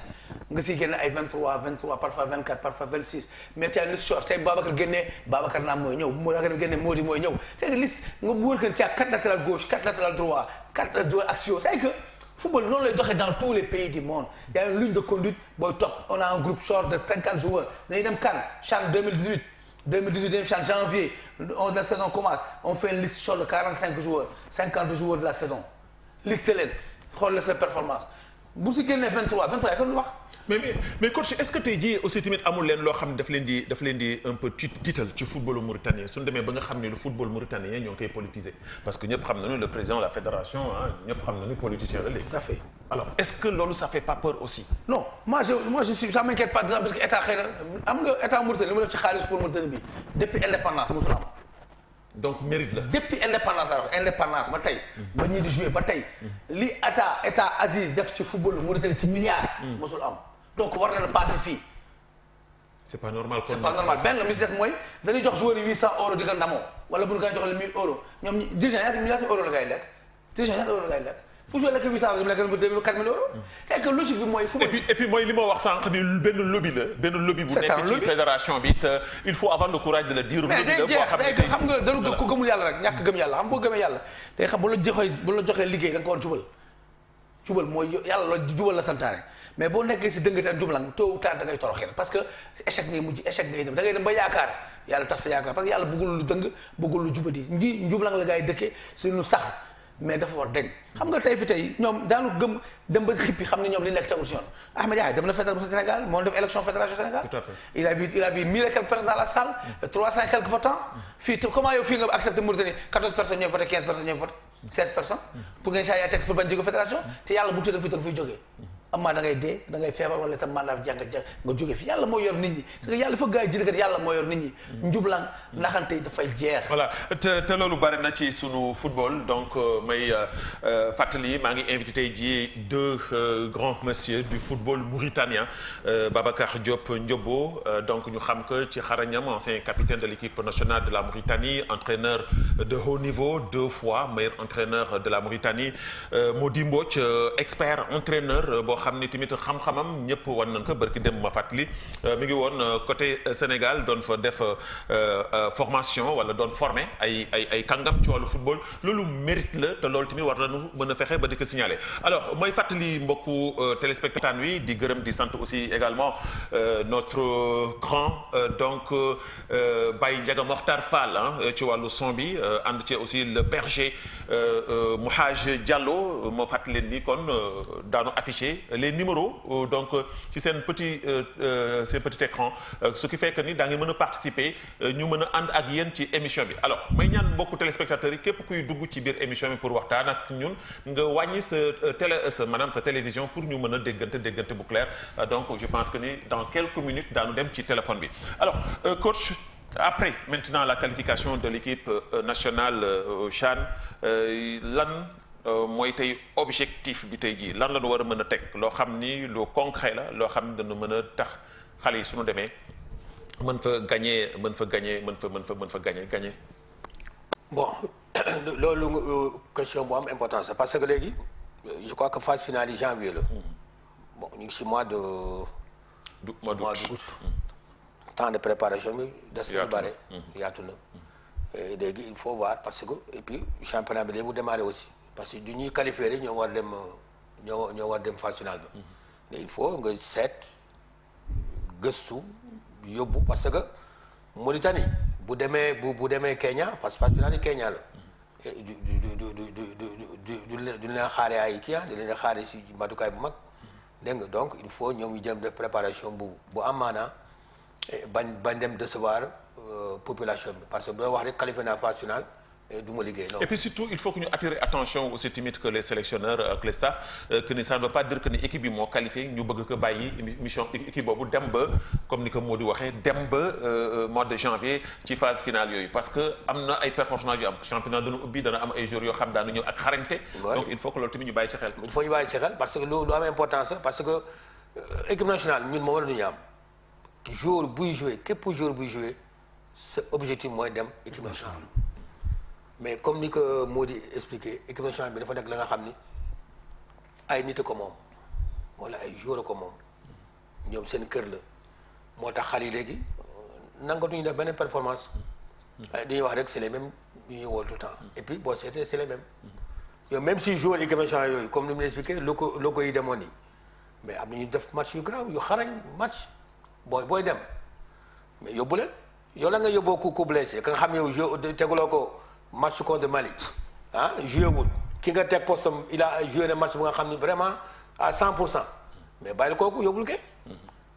nga siy génne ay 23 parfois 24 parfois 26 mais tu as une liste short tey Babacar génnee Babacar naam mooy ñëw Babacar génne Mody mooy ñëw c'est que liste nga bu wër que tu as 4 latéral gauche 4 latéral droit 4 latéral axiaux c'est que football noonu lay doxee dans tous les pays du monde il y a une ligne de conduite booy topp on a un groupe short de 50 joueurs dañuy dem CAN CHAN 2018 CHAN janvier la saison commence on fait une liste short de 45 joueurs 50 joueurs de la saison liste leen xool la sa performance bu si génnee 23 yi kon lu wax. mais coach est-ce que tey jii aussi tamit amul leen loo xam ne daf leen di un peu tiital ci footballu mauritanien suñu demee ba nga xam ne le football mauritanien ñoo ngi koy politiser parce que ñëpp xam nañu le président de la fédération ñëpp xam nañu politicien la léegi. tout à fait. alors est-ce que loolu ça fait pas peur aussi. non moi je suis ça m'inquiète pas parce que état xëy na am nga état Mauritanie li mu def ci xaalis pour Mauritanie bi depuis indépendance mosul am. donc mérite la. depuis indépendance ba tey. ba ñii di jouer ba tey. li état Aziz def ci football Mauritanie ci milliards. mosul am. donc war na la passer fii. c'est pas normal. benn mi des mooy dañuy jox joueurs yi 800 euros di ko ndamoo wala bu ñu koy jox le 1000 euros ñoom ñi dirigeant ñaata euros la ngay lekk fu joué lekk 800 euros lekk na fa 2000 4000 euros. c'est que logique bi mooy. et puis mooy li ma wax sànq ni benn lobby bu nekk ci fédération bi te il faut avoir le courage de le dire. mais day jeex xam nga dañu ko gëmul yàlla rek ñàkk gëm yàlla xam boo gëmee yàlla day xam bu la joxee liggéey da nga ko war jubal mooy yàlla la jubal la santaane mais boo nekkee si dëngate ak jublang tôt ou tard da ngay toroxee parce que échec ngay dem da ngay dem ba yaakaar yàlla tas sa yaakaar parce que yàlla bëggul lu dëng bëggul lu jubati njublang la gaa yi dëkkee suñu sax mais dafa war deñ xam nga tey fi tey ñoom daanu gëm dem ba xippi xam ne ñoom li nekk tegul si yoon Ahmed Ndiaye dem na fédération Sénégal moo def élection fédération Sénégal. Tout à fait. il a vu 1000 et quelques personnes dans la salle 300 et quelques votants fii comment yow fii nga accepté Mauritanie 14 personnes ñooy voté 15 personnes ñooy voté 16 personnes pour ngay changer texte pour bañ jóge fédération te yàlla bu tëddee fii da nga fiy jógee amaa da ngay dee da ngay feebar wala sa mandat jàng nga jóge fi yàlla moo yor nit ñi parce que yàlla fa gars yi jëlikat yàlla moo yor nit ñi njublang naxante dafay jeex. voilà te loolu bari na ci sunu football donc may fàttali maa ngi invité tey jii deux grands messieurs du football mauritanien Babacar Diop Ndiobo donc ñu xam que ci xarañam ancien capitaine de l'équipe nationale de la Mauritanie entraîneur de haut niveau 2 fois meilleur entraîneur de la Mauritanie Mody Mbodj expert entraîneur boo xam ni tamit xam-xamam ñëpp wan nañ ko barki dem ma fàttali mi ngi woon côté Sénégal doon fa def formation wala doon formé ay kàngam ci wàllu football loolu mérite la te loolu tamit war nañu mën a fexe ba di ko signaler alors mooy fàttali mbokku téléspectateur wi di gërëm di sant aussi également notre grand donc Baye Ndiaga Mokhtar Fall ci wàllu son bi ànd ci aussi le berger Mouhaj Diallo moo fàttali leen ni kon daanu affiché les numéros donc ci seen petit écran ce qui fait que ni daa ngi mën a participer ñu mën a ànd ak yéen ci émission bi alors may ñaan mbokku téléspectateurs yi képp kuy dugg ci biir émission bi pour waxtaan ak ñun nga wàññi sa maanaam sa télévision pour ñu mën a déggante bu clair donc je pense que ni dans quelques minutes daanu dem ci téléphone bi alors coach après maintenant la qualification de l'équipe nationale CHAN lan mooy tey objectif bi tey jii lan la ñu war a mën a teg loo xam ni lu concret la loo xam ni dana mën a tax xale yi suñu demee mën fa gagner. bon loolu question bu am importance parce que léegi je crois que phase finale yi janvier la. bon ñu ngi ci mois d'août. temps de préparation bi des na lu bare yaatu na léegi il faut voir parce que et puis championnat bi léegi mu démarré aussi parce que du ñuy qualifié rek ñoo war dem phase finale ba mais il faut nga seet gëstu yóbbu parce que Mauritanie bu demee Kenya parce que phase finale yi Kenya la du leen xaare ay kii di leen xaare si matukaay bu mag dégg nga donc il faut ñoom ñu jëm def préparation bu am maanaa bañ dem décevoir population bi parce que boo wax rek qualifié naa phase finale du ma liggéey non. Et puis surtout il faut que ñu attirer attention aussi tamit que les sélectionneurs ak les staff que ni ça ne veut pas dire que ni équipe bi moo qualifié ñu bëgg ko bàyyi mission équipe boobu dem ba comme ni ko Mody waxee dem ba mois de janvier ci phase finale yooyu parce que am na ay performances yu am championnat dana ubbi dana am ay joueurs yoo xam daanu ñëw ak xarañte. donc il faut que loolu tamit ñu bàyyi ci xel. il faut ñu bàyyi ci xel parce que lu am importance parce que équipe nationale ñun moom la ñu am joueur buy joué képp joueur buy joué sa objectif mooy dem équipe nationale. mais comme ni ko Mody expliqué équipe nationale bi dafa nekk la nga xam ni ay nit ko moom wala ay joueur ko moom ñoom seen kër la moo tax xale yi léegi nangatuñu def benn performance dañuy wax rek c'est les mêmes ñu ñuy woo tout le temps et puis boo seetee c'est les mêmes yow même si joueur équipe nationale yooyu comme ni mu expliqué logo yi demoon nii mais am na ñu def match yu grave yu xarañ match booy dem mais yóbbu leen yow la nga yóbboo ku blessé ka nga xam yow teguloo ko match contre Mali joué wul ki nga teg postam il a joué ne match bu nga xam ni vraiment à 100% mais bàyyil kooku yóbbul ke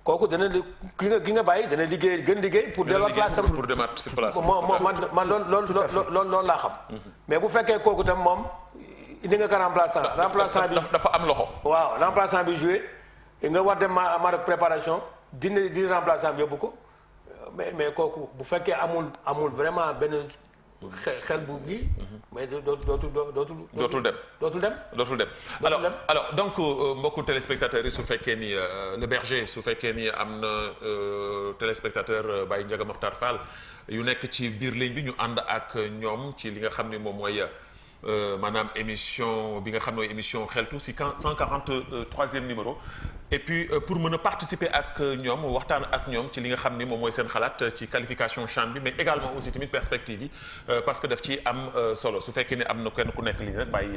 kooku dana ki nga bàyyi dana gën liggéey pour delluwaat place am pour demaat si place man loolu laa xam mais bu fekkee kooku tam moom indi nga ko remplaçant bi dafa am loxo waaw remplaçant bi joué nga war dem ma préparation di remplaçant bi yóbbu ko mais kooku bu fekkee amul vraiment benn xel bu gi mais dootul dem alors donc mbokku téléspectateurs yi su fekkee ni le berger su fekkee ni am na téléspectateur Baye Ndiaga Mokhtar Fall yu nekk ci biir ligne bi ñu ànd ak ñoom ci li nga xam ne moom mooy maanaam émission bi nga xam ne mooy émission xeltu si 143e numéro et puis pour mën a participer ak ñoom waxtaan ak ñoom ci li nga xam ni moom mooy seen xalaat ci qualification CHAN bi mais également aussi tamit perspective yi parce que daf ci am solo su fekkee ne am na kenn ku nekk lii rek Baye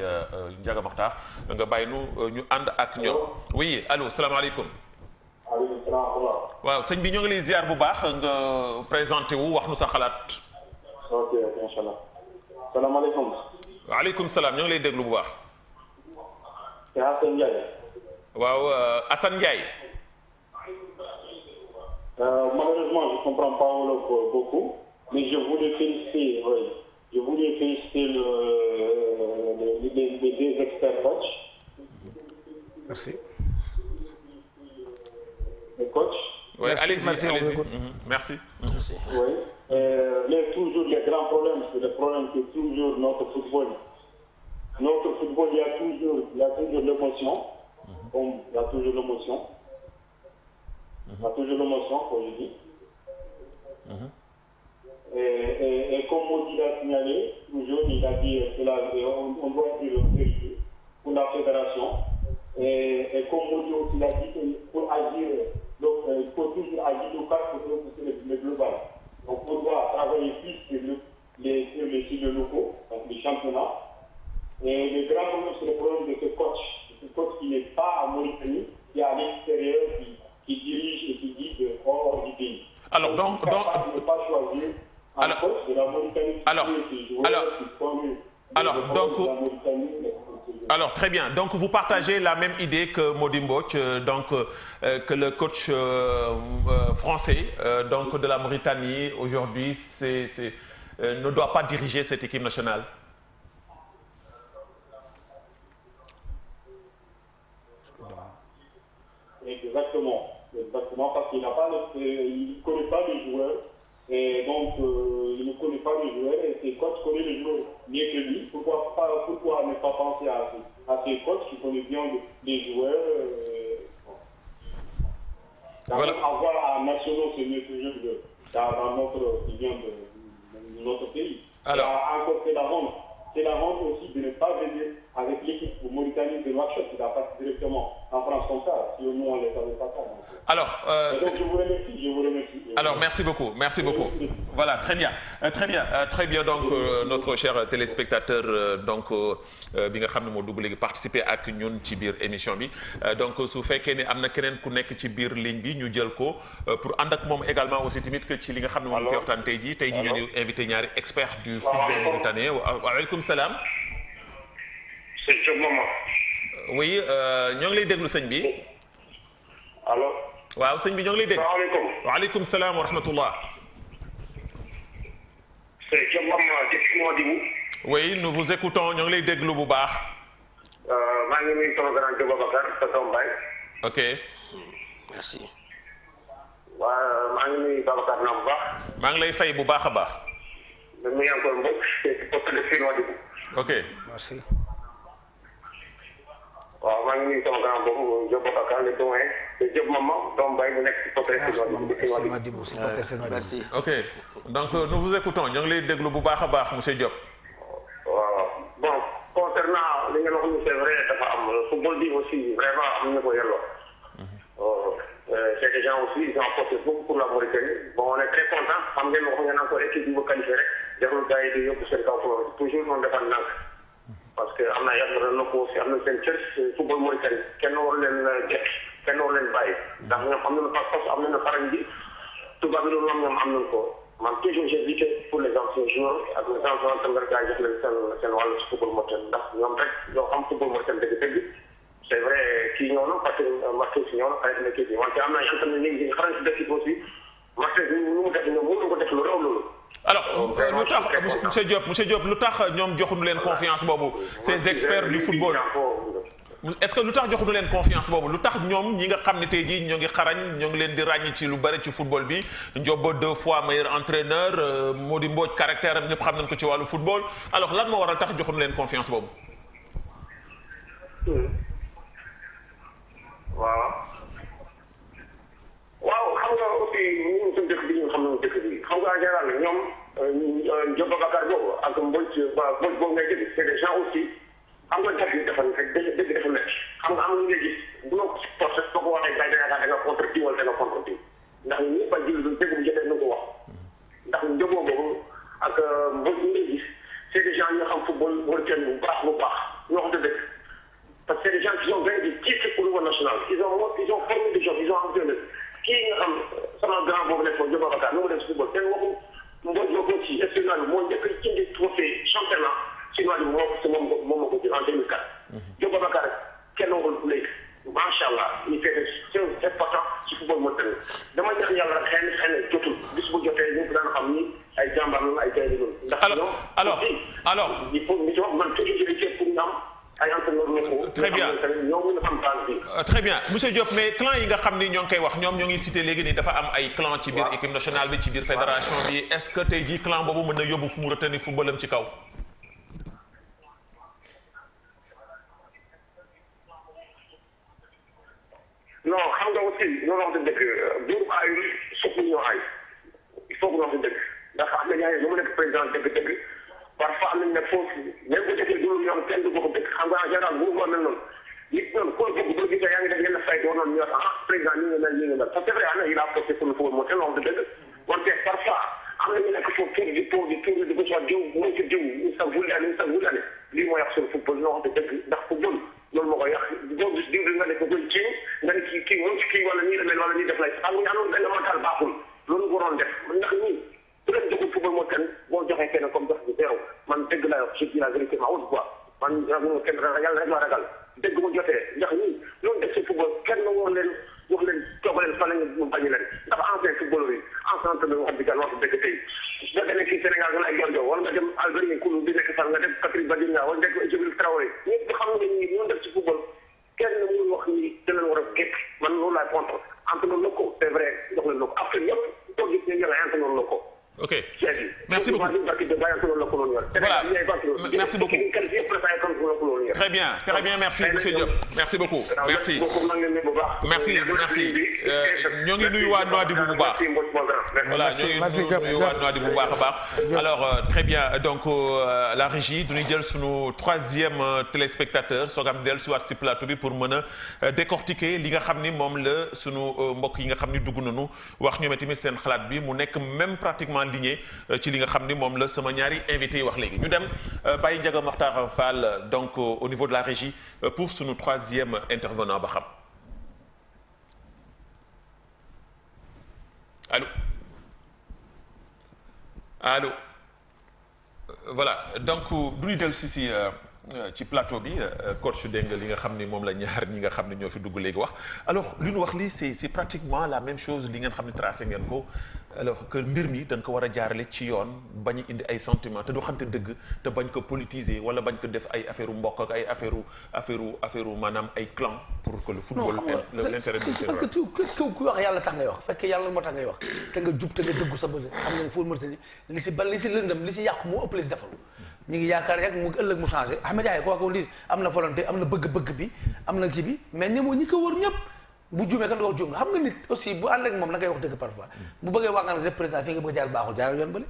Ndiaga Mokhtar nga bàyyi ñu ànd ak ñoom oui allo salaamaaleykum. waaleykum salaam. waaw sëñ bi ñoo ngi lay ziar bu baax nga présenté wu wax nu sa xalaat. ok incha allah. salaamaaleykum. waaleykum salaam ñoo ngi lay déglu bu baax. c'est Assane Ndiaye. waaw Assane Ndiaye. Malheureusement, je ne comprends pas Wolof beaucoup, mais je voulais féliciter, les deux experts coachs. Merci. Les coachs. Oui, allez-y. Merci. Oui. Mais toujours, les grands problèmes, c'est le problème que toujours notre football. Notre football, il y a toujours l'émotion. Il y a toujours l'émotion. Il y a toujours l'émotion, comme je dis. Et comme Maudit l'a signalé, toujours, il a dit on doit dire la vérité pour la fédération. Et comme Maudit aussi l'a dit, pour agir, donc, il faut toujours agir local pour le global. Donc on doit travailler plus sur les sujets locaux, donc les championnats. Et le grand problème, c'est le problème de ce coach. Ce coach qui n'est pas à Mauritanie, qui est à l'extérieur, qui dirige et qui guide hors du pays. Alors, donc ne pas choisir un coach de la Mauritanie. Alors, très bien. Donc, vous partagez la même idée que Mody Mbodj, que le coach français donc de la Mauritanie aujourd'hui ne doit pas diriger cette équipe nationale. Exactement, parce qu'il ne connaît pas les joueurs, et donc il ne connaît pas les joueurs, et ses coachs connaissent les joueurs mieux que lui. Pourquoi ne pas penser à ces coachs qui connaissent bien les joueurs Voilà. Avoir un national, c'est mieux que dans qui vient de notre pays. Alors, encore, c'est la honte. C'est la honte aussi de ne pas venir avec l'équipe pour Mauritanie de Nouakchott, qui va passer directement en France comme ça, si nous on ne les savait pas ça. Alors, donc je vous remercie. Alors, merci beaucoup. Voilà, très bien. Donc, notre cher téléspectateur, donc, bi nga xam ne moo dugg léegi participer ak ñun ci biir émission bi donc su fekkee ne am na keneen ku nekk ci biir ligne bi ñu jël ko pour ànd ak moom également aussi tamit que ci li nga xam ne moom koy waxtaan tey jii ñu invité ñaari expert du football mauritanien. Waaleykum salaam. C'est Diop Mama. Oui, ñoo ngi lay déglu sëñ bi. Allô. waaw sëñ bi ñoo ngi lay dégg. Salaamaaleykum. waaleykum salaam wa rahmatullah. C'est Diop Mama depuis Nouadhibou. Oui, nous vous écoutons ñoo ngi lay déglu bu baax. maa ngi nuyu sama grand Diop Babacar sa doom baay. Ok. merci. waaw maa ngi nuyu Babacar na bu baax. maa ngi lay fay bu baax a baax. di nuyu encore Mbodj c'est poste de fii Nouadhibou. Ok. Merci. waaw maa ngi nuyu sama grand boobu Diop Babacar le doyen te Diop Mama doom baay bu nekk ci poste de fii Nouadhibou. merci. Ok, donc nous vous écoutons ñoo ngi lay déglu bu baax a baax monsieur Diop. waaw bon concernant li ngeen wax ni c'est vrai dafa am football bi aussi vraiment am na ko yelloo. C'est des gens aussi ils ont apporté beaucoup pour la Mauritanie. Bon on est très content xam ngeen wax ngeen encore équipe bi ba qualifié rek jarul gars yi di yóbbu seen kaw toujours on defar ndànk parce que am na yàlla na ko aussi am na seen cër football Mauritanie kenn war leen jekk kenn war leen bàyyi ndax ñoom am nañu pas-pas am nañu xarañ bi tubaab bi loolu ñoom am nañu ko man toujours j'ai dit que pour les anciens joueurs ak les anciens entraîneurs gars jox leen seen wàllu ci football Mauritanie ndax ñoom rek ñoo xam football Mauritanie dëgg-dëgg c'est vrai kii ñëw na parce que Martin si ñëw na xëy na kii bi wante am na ay entraîneurs ñu ngi xarañ si dëkk bi aussi Martin nu mu def ñoom mënuñu ko def lu raw loolu. Alors lu tax monsieur Diop lu tax ñoom joxuñu leen confiance boobu ces experts du football est-ce que lu tax joxuñu leen confiance boobu lu tax ñoom ñi nga xam ne tey jii ñoo ngi xarañ ñoo ngi leen di ràññi ci lu bari ci football bi Diop 2 fois meilleur entraîneur Mody Mbodj caractère am ñëpp xam nañ ko ci wàllu football alors lan moo waral tax joxuñu leen confiance boobu. waaw xam nga aussi ñun suñu dëkk bi ñu xam nañu dëkk bi xam nga en général ñoom Diop Babacar boobu ak Mbodj boobu ngay gis c'est des gens aussi xam nga dëkk bi dafa dëgg dafa métti xam nga am na ñu ngay gis bu la porté soo ko waxee gars yi da nga contre kii wala da nga contre kii ndax ñun ñëpp a jël dëgg bu jotee na ko wax ndax Diop boobu ak Mbodj ñu ngay gis c'est des gens ñoo xam football Mauritanie bu baax ñoo xam dëgg parce que c'est des gens qui ont gagné des titres au niveau national ils ont formé des gens ils ont entraîné kii nga xam sama grand boobu nekk foofu Diop Babacar nu mu def si football kenn waxu Mbodj boo ko ci national moo njëkk a indi trophée championnat ci Nouadhibou moom moo ko jël en 2004. Diop Babacar kenn waxul ku léegi macha allah il fait c'est important ci football moderne dama ñaan yàlla rek xëy na jotul bis bu jotee ñu daan xam ni ay jàmbaar la ay gaynde loolu. ndax ñoom alors il faut ñu wax man toujours jëlee pour ñu am ay entraîneurs locaux. très bien ñoom ñu xam base bi. très bien monsieur Diop mais clan yi nga xam ni ñoo ngi koy wax ñoom ñoo ngi cité léegi ni dafa am ay clan ci biir équipe nationale bi ci biir fédération bi est-ce que tey jii clan boobu mën na yóbbu fu mu retenir footballam ci kaw. non xam nga aussi loolu wax dëgg buur ayul soppi ñoo ay il faut que ñu wax dëgg ndax am na ñaari lu mu nekk président dëgg-dëgg parfois am nañ ne foofu même bu defee loolu ñoom kenn du ko dëgg xam nga en général bu mu mel noonu nit noonu koo bëgg boo gisee yaa ngi def yenn sayt war noonu ñu wax président ni nga mel ni nga mel parce que c'est vrai am na il a porté pour le football moo te wax dëgg wante parfois am na ñu nekk foofu tour di ko soit diw mu ci diw sa wuli année lii mooy wax sur football ñoo wax dëgg ndax football loolu moo koy yàq boo gis diw nga ne ko koy ci nga ne kii moom ci kii wala nii la mel wala nii def lay xam nga anoon benn mental baaxul loolu ko waroon def ndax ñii bu leen joxul football moo kenn boo joxee kenn comme jox bi zéro man dëgg laa wax je dis la vérité ma haute voix man ragaluma kenn yàlla rek laa ragal dëgg mu jotee ndax ñii loolu def si football kenn war leen wax leen toogaleen fa lañ mu bañ leen ndax ancien footballeur yi ancien entraîneur wax dëgg wax dëgg tey boo demee fii Sénégal nga lay Gondo wala nga dem Algérie Koulou bi nekk fan nga dem Patrick Badinga wala nekk Djibril Traoré ñëpp xam nga ni ñoo def ci football kenn mënul wax ni da leen war a gépp man loolu laay contre entraîneur locaux c'est vrai jox leen locaux après yëpp toog gis ne yéen ay entraîneur locaux. ok merci beaucoup voilà merci beaucoup très bien merci monsieur Diop merci beaucoup merci ñoo ngi nuyu waa Nouadhibou bu baax voilà ñoo ngi nuyu waa Nouadhibou bu baax a baax alors très bien donc la régie du ñu jël sunu troisième téléspectateur soogam dellu si waat si plateau bi pour mën a décortiquer li nga xam ni moom la sunu mbokk yi nga xam ni dugg nañu wax ñoom tamit seen xalaat bi mu nekk même pratiquement ligné ci li nga xam ni moom la sama ñaari invité yi wax léegi ñu dem Baye Ndiaga Makhtar Fall donc au niveau de la régie pour sunu troisième intervenant ba xam allô voilà donc du ñu dellu si ci plateau bi coach dégg nga li nga xam ni moom la ñaar ñi nga xam ne ñoo fi dugg léegi wax alors li ñu wax lii c'est pratiquement la même chose li ngeen xam ne tracé ngeen ko alors que mbir mi dañ ko war a jaarale ci yoon bañ a indi ay sentiments te du xamte dëgg te bañ ko politiser wala bañ ko def ay affaire mbokk ak ay affaire maanaam ay clan pour que le football l'intérêt parce que ku wax yàlla tax ngay wax fekkee yàlla moo tax ngay wax te nga jub te nga dëggu sa bëgg xam nga ne football Mauritanie li si lëndëm li si yàqu moo ëpp li si defalu ñu ngi yaakaar rek mu ëllëg mu changé Ahmed Yaye kooku lii am na volonté am na bëgg-bëgg bi am na kii bi mais ñi ko wër ñëpp bu juumee kan du wax juum xam nga nit aussi bu ànd ak moom na ngay wax dëgg parfois bu bëggee wax nga ne président fii nga bëgg jaar baaxul jaaral yoon bële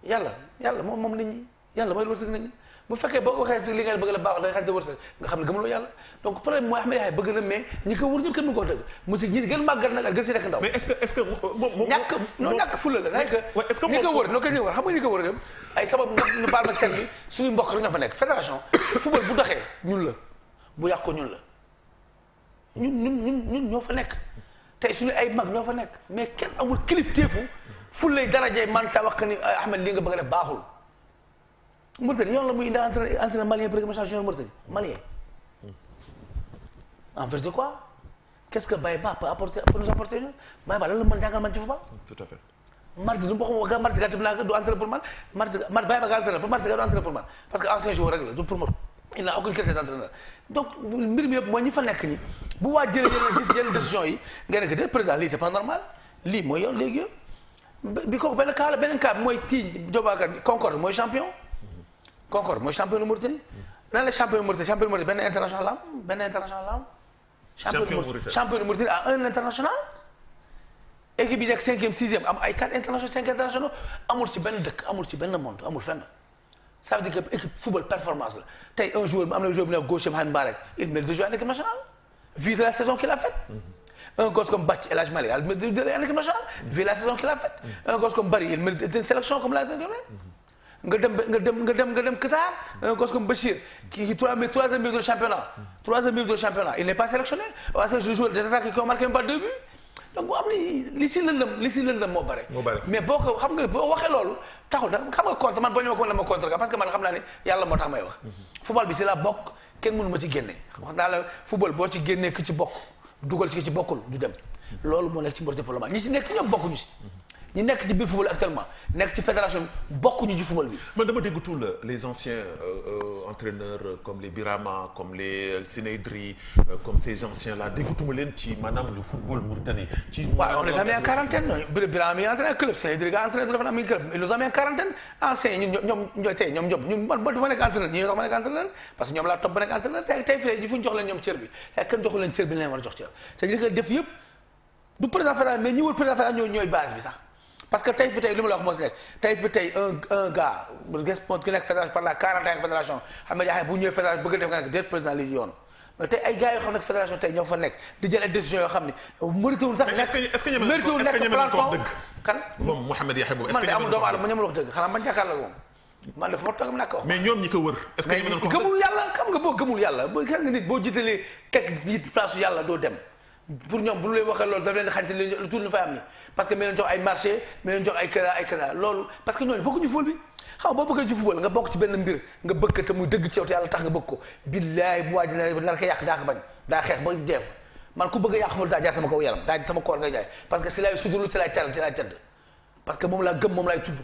yàlla moom nit ñi yàlla mooy wërsëg nit ñi bu fekkee boo waxee fi li nga bëgg la baaxul da nga xam sa wërsëg nga xam ne gëmuloo yàlla donc problème mooy Ahmed Yaye bëgg na mais ñi ko wër ñëpp kenn du ko dëgg monsieur ñi gën màggat nag ak gën si nekk ndaw mais est-ce que moom ñàkk fulla la c'est que ñi ko wër loo koy ñi wër xam nga ñi ko wër dem ay sabab ñu baal ma seen bi suñu mbokk rek ñoo fa nekk fédération football bu doxee ñun la bu yàqu ñun la ñun ñoo fa nekk tey suñu ay mag ñoo fa nekk mais kenn amul kilifteefu fullay darajee man ta wax ni Ahmed li nga bëgg a def baaxul Mauritanie yoon la muy indi entraîneur malien pour équipe nationale Mauritanie malien en vérité quoi qu'est-ce que Baye-Ba peut nous apporter Baye-Ba lan la mën jàngal man ci football tout à fait Marti du mboq ga Marti gàtt naa du entraîneur pour man Marti Baye-Ba ga entraîneur pour Marti ga du entraîneur pour man parce que ancien joueur rek la du pour man il n'a aucune qualité d'entraîneur donc mbir mi yëpp mooy ñi fa nekk ñi bu waa jëlee yenn décision yi nga ne que déet président lii c'est pas normal lii mooy yoon léegi bi kooku beneen cas bi mooy kii Jobaaka Concorde mooy champion de Mauritanie nan la champion de Mauritanie benn international la am champion de Mauritanie à un international équipe bi nekk 5e 6e am ay 4 internationaux 5 internationaux amul ci benn dëkk amul ci benn monde amul fenn ça veut dire que équipe football performance la tey un joueur am na joueur bu nekk gauche Hani Mbarek il mérite de jouer en équipe nationale vu la saison qu'il a faite un gosse comme Bathie El Hadj Malick il mérite de jouer en équipe nationale vu la saison qu'il a faite un gosse comme Bari il mérite une sélection comme la saison nga dem Kassar un gosse comme Bachir qui troisième milieu de championnat il n'est pas sélectionné parce que je joue des attaques qui ont marqué même pas 2 buts donc bu am li si lëndëm moo bare mais boo ko xam nga boo waxee loolu taxul nag xam nga contre man boo ñëwee ko dama contre parce que man xam naa ne yàlla moo tax may wax football bi si la bokk kenn mënu ma ci génne wax naa la football boo ci génnee ki ci bokk dugal ci ki ci bokkul du dem loolu moo nekk ci mbir diplomat ñi si nekk ñoom bokkuñu si ñi nekk ci biir football actuellement nekk ci fédération bi bokkuñu ci football bi. man dama dégg tout les anciens entraîneurs comme les Birama comme les Sénédri comme ces anciens là déggatuma leen ci maanaam le football mauritanien. ci waaw on les a mis en quarantaine ñooñu Birama mi entraîné club Sénédri ga entraîné dafa am club ils nous ont mis en quarantaine anciens ñun man ba ma nekk entraîneur ñi ñoo tax ma nekk entraîneur parce que ñoom laa topp ba nekk entraîneur c'est tey fii ñu fu ñu jox leen ñoom cër bi c'est kenn joxu leen cër bi leen war a jox cër c'est-à-dire que def yëpp du président fédéral mais ñi wër président fédéral ñooy base bi sax parce que tey fi tey li ma la wax moo si nekk tey fi tey un gars ki nekk fédération par la 40 ans fédération xam nga yaa bu ñëwee fédération bëgg def nga nekk déet président li yoon mais tey ay gars yoo xam ne fédération tey ñoo fa nekk di jël ay décisions yoo xam ne mérité wul sax nekk mérité wul nekk planton kan moom Mouhamed Yakhya boobu man de amul doomu aadama ma ñemul wax dëgg xanaa man jàkkaarloo moom man de fu ma toog ma nekk wax mais ñoom ñi ko wër est-ce que ñeme ko gëmul yàlla xam nga boo gëmul yàlla boo xam nga nit boo jiitalee kekk bi place yàlla doo dem pour ñoom bu ñu leen waxee loolu daf leen di xañ lu tuuti lu fay am ni parce que mi leen jox ay marché mi leen jox ay kara loolu parce que ñooñu bokk ci football bi xam nga boo bëggee ci football nga bokk ci benn mbir nga bëgg te muy dëgg ci yow te yàlla tax nga bëgg ko billaay bu waaj nar ko yàq daa ko bañ daa xeex ba jeef man ku bëgg a yàq football daa jaar sama kaw yaram daa sama koor ngay jaay parce que si laay sudulu si laay teral si laay tëdd parce que moom laa gëm moom laay tudd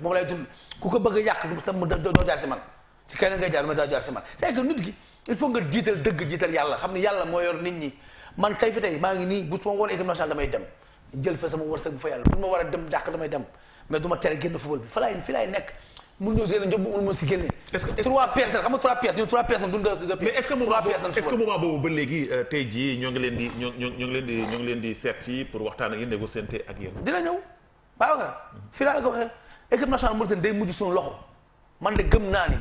ku ko bëgg a yàq sama doo jaar si man si kenn ngay jaar mais daa jaar si man c'est que nit ki il faut nga jiital dëgg jiital yàlla xam ne yàlla moo yor nit ñi man tey fi tey maa ngi nii bu ma woon équipe nationale damay dem jël fa sama wërsëg bu fa yàlla bu ma war a dem dàq damay dem mais du ma tere génn football bi fi laay nekk mun ñëw génne njob mun ma si génne. est-ce que 3 personnes xam nga 3 pièces ñun 3 personnes duñ deux mais est-ce que moment boobu ba léegi tey jii ñoo ngi leen di seet si pour waxtaan ak yéen négocier ak yéen. dina ñëw waaw nga fii laa la ko waxee équipe nationale Mauritanie day mujj suñu loxo man de gëm naa ni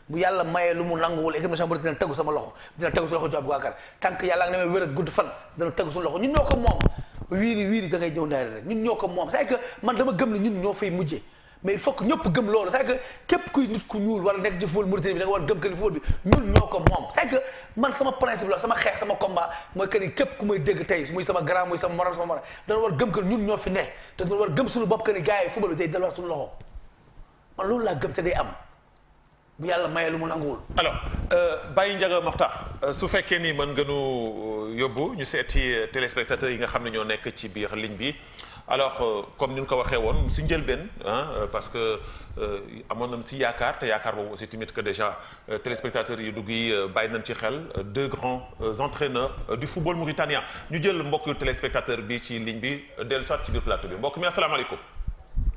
bu yàlla mayee lu mu nanguwul équipe nationale Mauritanie dina tegu sama loxo dina tegu su loxo Diop Boubacar tant que yàlla nga ne ma wér ak gudd fan dana tegu suñu loxo ñun ñoo ko moom wiiri da ngay ñëw ndaari rek ñun ñoo ko moom c'est que man dama gëm ne ñun ñoo fay mujjee mais il faut que ñëpp gëm loolu c'est que képp kuy nit ku ñuul wala nekk ci football Mauritanie bi da nga war gëm que ni football bi ñun ñoo ko moom c'est que man sama principe la sama xeex sama combat mooy que ni képp ku may dégg tey muy sama grand muy sama morom dana war gëm que ñun ñoo fi ne te dana war gëm suñu bopp que ni gars yi football bi day delluwaat suñu loxo man loolu laa gëm te day am bu yàlla mayee lu mu nanguwul. alors Baye Ndiaga Makhtar su fekkee ni mën nga nu yóbbu ñu seeti téléspectateurs yi nga xam ne ñoo nekk ci biir ligne bi alors comme ni ñu ko waxee woon si njëlbeen parce que amoon nañ ci yaakaar te yaakaar boobu aussi tamit que déjà téléspectateurs yi dugg yi bàyyi nañ ci xel 2 grands entraîneurs du football mauritanien ñu jël mbokku téléspectateur bi ci ligne bi dellu soit ci biir plateau bi mbokk mi asalaamaaleykum.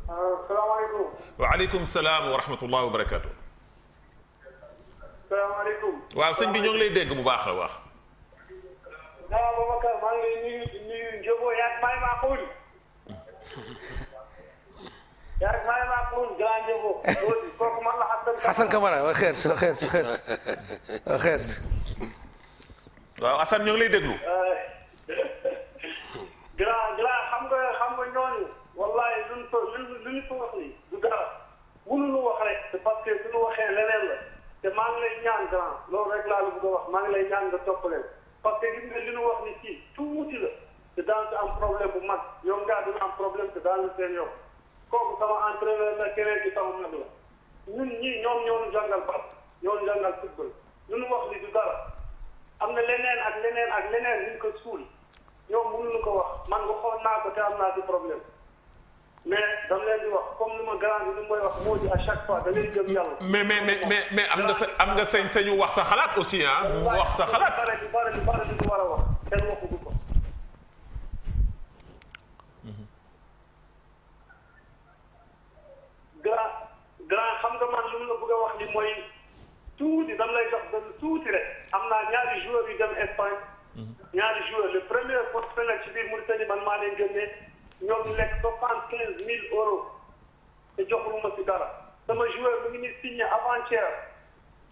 salaamaaleykum. waaleykum salaam wa rahmatullah wa barakaatu. salaamaaleykum. waaw sëñ bi ñoo ngi lay dégg bu baax a baax. waaw Babacar maa ngi lay nuyu Njobo yaa ngi may maa xool. yaa ngi may maa xool grand Njobo. kooku man la Hassan Camara wa xeer waaw Assane ñoo ngi lay déglu. grand xam nga ñooñu wallahi lu ñu ko wax nii du dara mënuñu wax rek c'est parce que suñu waxee leneen la. te maa ngi lay ñaan grand loolu rek laa la bëgg a wax maa ngi lay ñaan nga topp leen parce que gis nga li ñu wax ni ci tuuti la te daan am problème bu mag ñoom ngaa dina am problème te daan la seen yow kooku sama entraîneur la keneen ci sama mag la ñun ñii ñoom ñoo ñu jàngal bal ñoo ñu jàngal football lu ñu wax ni du dara am na leneen ak leneen ñu ko suul ñoom mënuñu ko wax man waxoon naa ko te am naa ci problème mais dama leen di wax comme ni ma grand bi ni mooy wax moo di à chaque fois da ngay gëm yàlla. mais am nga sañ-sañu wax sa xalaat aussi wax sa xalaat. bari li ñu war a wax kenn waxugu ko. grand xam nga man li mu la bëgg a wax ni mooy tuuti dama lay jox tuuti rek am naa ñaari joueurs yu dem Espagne. ñaari joueurs le premier professionnel ci biir Mauritanie man maa leen génnee. ñoom ñu lekk 75 000 euros te joxul ma si dara sama joueur mu ngi ni signé avant-hier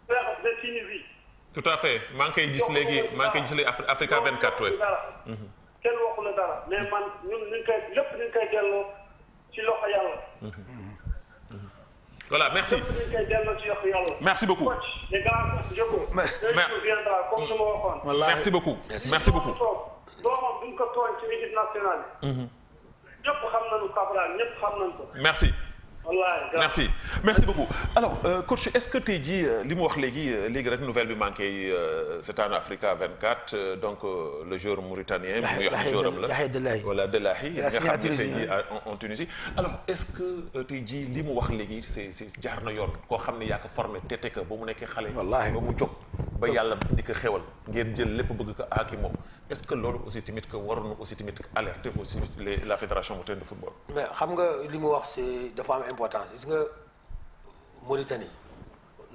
de Tunisie. tout à fait maa ngi koy gis léegi Africa 24 oui. kenn waxu la dara mais man ñun ñu ngi koy delloo ci loxo yàlla. voilà merci. lépp ñu ngi koy delloo ci loxo yàlla. merci beaucoup. les grands Jogo. merci beaucoup. merci beaucoup. doomam du mu ko tooñ ci équipe nationale bi. ñëpp xam nañu Cabral ñëpp xam nañu ko. merci. wallaahi merci beaucoup alors coach est-ce que tey jii li mu wax léegi rek nouvelle bi manqué c'est en Africa 24 donc le joueur mauritanien. muy wax joueur am la voilà Delahi nga xam ne tey jii en Tunisie. alors est-ce que tey jii li mu wax léegi c'est jaar na yoon koo xam ne yaa ko formé tete ka ba mu nekkee xale. wallaahi ba mu jóg ba yàlla di ko xewal ngeen jël lépp bëgg ko aaki moom est-ce que loolu aussi tamit que waroon aussi tamit alerter aussi la fédération mauritanienne de football. mais xam nga li mu wax c'est dafa am importance gis nga Mauritanie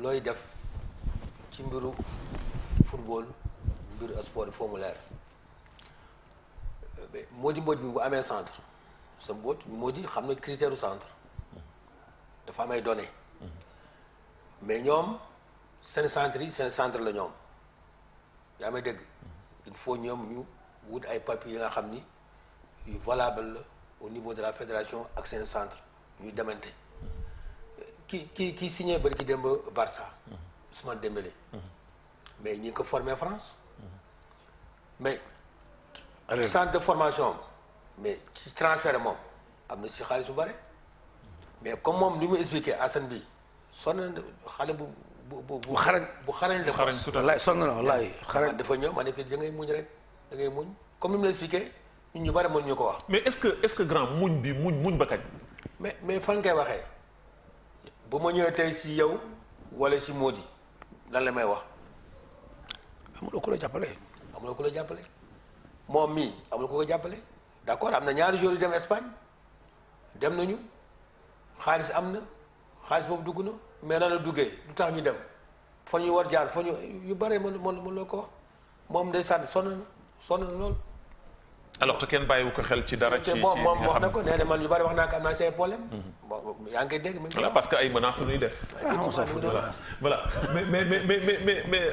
looy def ci mbiru football mbiru sport il faut mu leer Modi bi bu amee centre sa Modi xam na critère u centre dafa am ay données mais ñoom seen centre yi seen centre la ñoom yaa may dégg il faut ñoom ñu wut ay papiers yi nga xam ni yu valable la au niveau de la fédération ak seen centre ñuy demante ki signé bari ki démb Barça Ousmane Dembélé mais ñi ngi ko formé France mais centre de formation mais ci transfert moom am na si xaalis bu bare mais comme moom li mu expliqué Assane bi sonn na xale bu xarañ la wallaay sonn na wallaay xarañ dafa ñëw ma ne que da ngay muñ rek da ngay muñ comme ni mu la expliqué ñun ñu bare mën ñu ko wax. mais est-ce que grand muñ ba kañ. mais fan ngay waxee bu ma ñëwee tey si yow wala si Mody lan la may wax. amuloo ku la jàppale. amuloo ku la jàppale moom mii amuloo ku ko jàppale d'accord am na ñaari jours yu dem Espagne dem nañu xaalis am na xaalis boobu dugg na mais nan la duggee lu tax ñu dem fa ñu war jaar fa ñu yu bare mën loo ko wax moom ndeysaan sonn na lool. alors te kenn bàyyiwu ko xel ci dara. ci moom wax na ko nee na man yu bari wax naa ko am naa say problème. bon yaa ngi dégg. voilà parce que ay menaces la ñuy def. voilà mais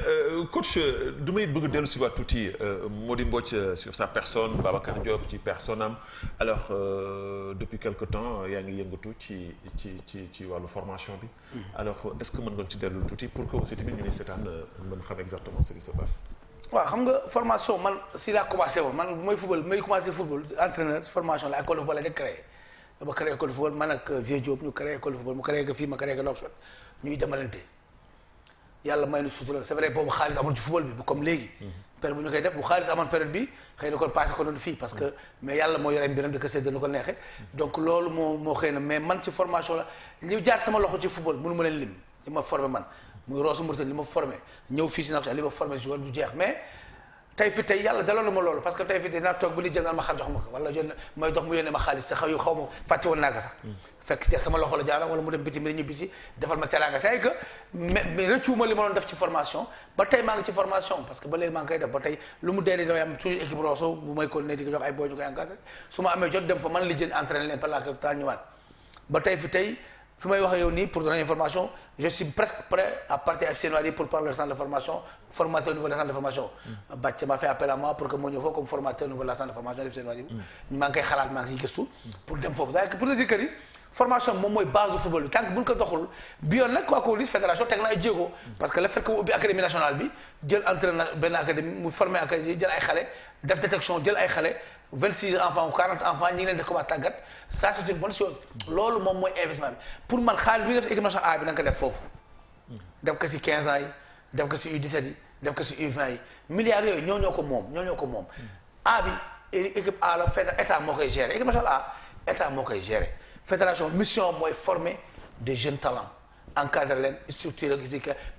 coach du may bëgg dellu si waat tuuti Mody Mbodj sur sa personne Babacar Diop ci personne am alors depuis quelque temps yaa ngi yëngatu ci wàllu formation bi. alors est-ce que mën nga ci dellu tuuti pour que aussi tamit ñu ni seetaan mën xam exactement ce qui se passe. waaw xam nga formation man si laa commencé woon man mooy football may commencé football entraîneur formation la école de football la ñu créé dama créé école de football man ak Vieux Diop ñu créé école de football mu créé ko fii ma créé ko Nouakchott ñuy demalante yàlla may nu sutura c'est vrai boobu xaalis amul ci football bi bu comme léegi. période bu ñu koy def bu xaalis amoon période bi xëy na kon passé ko doon fii parce que mais yàlla moo yore mbiram di ko séddale ko neexee donc loolu moo xëy na mais man ci formation la li jaar sama loxo ci football mënu ma leen lim ci ma formé man. muy Rosso Mauritanie li ma formé ñëw fii si Nouakchott li ma formé si du jeex mais tey yàlla daloon na ma loolu parce que tey fi dinaa toog ba li jëndal ma xar jox ma ko wala jënd may dox mu yónnee ma xaalis te xaw ma fàtte woon naa ko sax fekk sama loxo la jaara wala mu dem bitim mi ñibbi si defal ma teraanga c'est que mais rëccuuma li ma doon def ci formation ba tey maa ngi ci formation parce que ba léegi maa ngi koy def ba tey lu mu dee damay am suñu équipe Rosso bu may continuer di ko jox ay boo ñu koy encadré su ma amee jot dem fa man li jënd entraîné leen pendant quelque temps ñëwaat ba tey fi may wax yow nii pour donner information je suis presque prêt à partir FC Nouadhibou pour prendre le centre de formation formateur au niveau du centre de formation. Bathie m'a fait appel à moi pour que ma ñëw foofu comme formateur au niveau du centre de formation FC Nouadhibou. maa ngi koy xalaat maa ngi siy gëstu pour dem foofu daanaka pour te dire que ni formation moom mooy base du football bi tant que buñ ko doxul bi yoon nag quoi que fédération teg na ay jéego parce que le fait que mu ubbi académie nationale bi jël entraîneur benn académie mu formé académie jël ay xale def détection jël ay xale 26 enfants ou 40 enfants ñi ngi leen di commencé tàggat ça c'est une bonne chose loolu moom mooy investissement bi pour man xaalis bi def si équipe nationale A bi da nga ko def foofu def ko si 15 ans yi def ko si U17 yi def ko si U20 yi milliards yooyu ñoo ko moom A bi équipe A la fait état moo koy gérer équipe nationale A état moo koy gérer fédération mission mooy former des jeunes talents encadrer leen structurer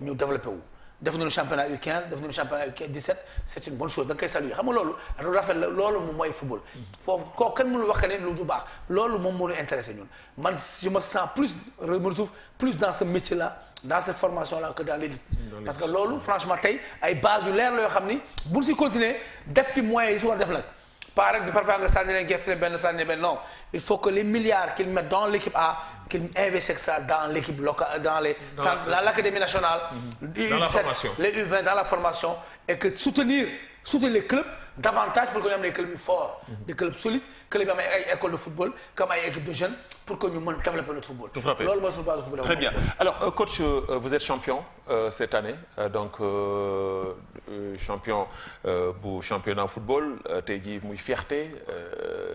ñu développé wu def nañu championnat U15 def nañu championnat U17 c'est une bonne chose da nga koy saluer xam nga loolu rafet la loolu moom mooy football foofu kooku kenn mënul wax que ne lu du baax loolu moom moo ñu intéressé ñun man je me sens plus me retrouve plus dans ce métier là dans cette formation là que dans l'élite parce que loolu franchement tey ay base yu leer la yoo xam ni buñ si continuer def fi moyens yi si war def nag pas rek bi parfois nga sànni leen gerte sànni benn non il faut que les milliards qu'ils mettent dans l'équipe A qu'ils investissent ça dans l'équipe locale dans les centres dans l'académie nationale dans la formation les U20 dans la formation et que soutenir soutenir les clubs davantage pour que ñu am des clubs forts, des clubs solides, clubs yi am ay école de football comme ay équipe de jeunes pour que ñu mën développer notre football. Tout à fait. loolu mooy suñu base football. Très bien. Alors coach, vous êtes champion cette année donc champion bu championnat football tey jii muy fierté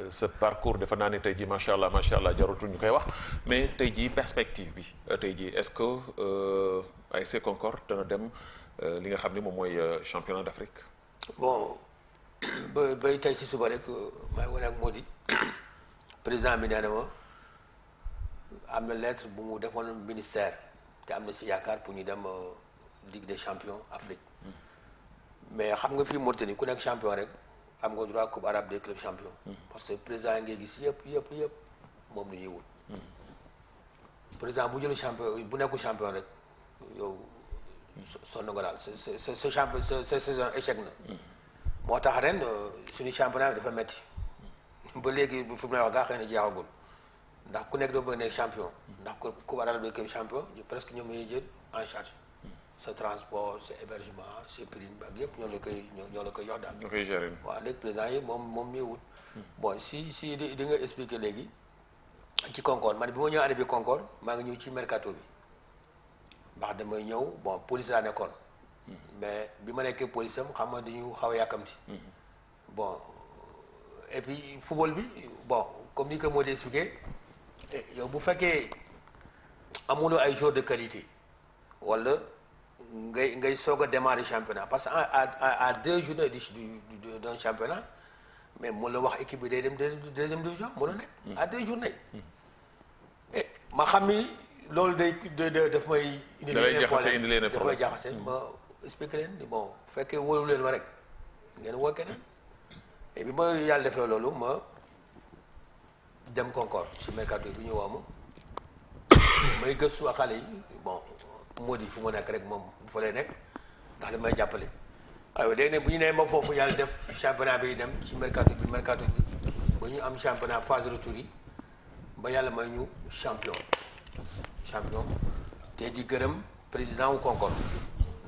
ce parcours defe naa ne tey jii macha allah jarutul ñu koy wax mais tey jii perspective bi tey jii est-ce que ASC Concorde dana dem li nga xam ne moom mooy championnat d'Afrique. bon ba tey si suba rek maa ngi wane ak Mody président bi nee na ma am na lettre bu mu defoon ministère te am na si yaakaar pour ñu dem Ligue des champions Afrique mais xam nga fii Mauritanie ku nekk champion rek am nga droit coupe arabe des clubs champions parce que président yi ngay gis yëpp moom la ñuy wut président bu jël champion bu nekkul champion rek yow sonn nga daal sa champion sa saison échec na moo tax ren suñu championnat bi dafa metti ba léegi fu mu ne wax gaa xëy na jeexagul ndax ku nekk doo bëgg nekk champion ndax coupe arabe des clubs champions presque ñoom ñuy jël en charge sa transport sa hébergement sa prime ak yëpp ñoo la koy jox daal. ñoo koy gérer. waaw léegi président yi moom mi wut. bon si di nga expliquer léegi ci Concorde man bi ma ñëw année bi Concorde maa ngi ñëw ci mercato bi ndax damay ñëw bon police laa nekkoon. mais bi ma nekkee police am xam nga dañu xaw a yàkkamti. bon et puis football bi bon comme ni ko moo di expliqué yow bu fekkee amuloo ay joueurs de qualité wala. ngay soog a démarrer championnat parce que à 2 journées d'un championnat mais mun la wax équipe bi day dem deuxième division mun na nekk à 2 journées ma xam ni loolu daf may indi leen problème daf may jaxase ma expliqué leen ni bon fekkee wóolu leen ma rek ngeen woo keneen et bi ma yàlla defee loolu ma dem Concorde si mercato bi ñu woo ma may gëstu ak xale yi bon Mody fu mu nekk rek moom fa lay nekk ndax damay jàppale aywa léegi nag bu ñu nee ma foofu yàlla def championnat bi dem ci mercato bi ba ñu am championnat phase retour yi ba yàlla may ñu champion te di gërëm président wu Concorde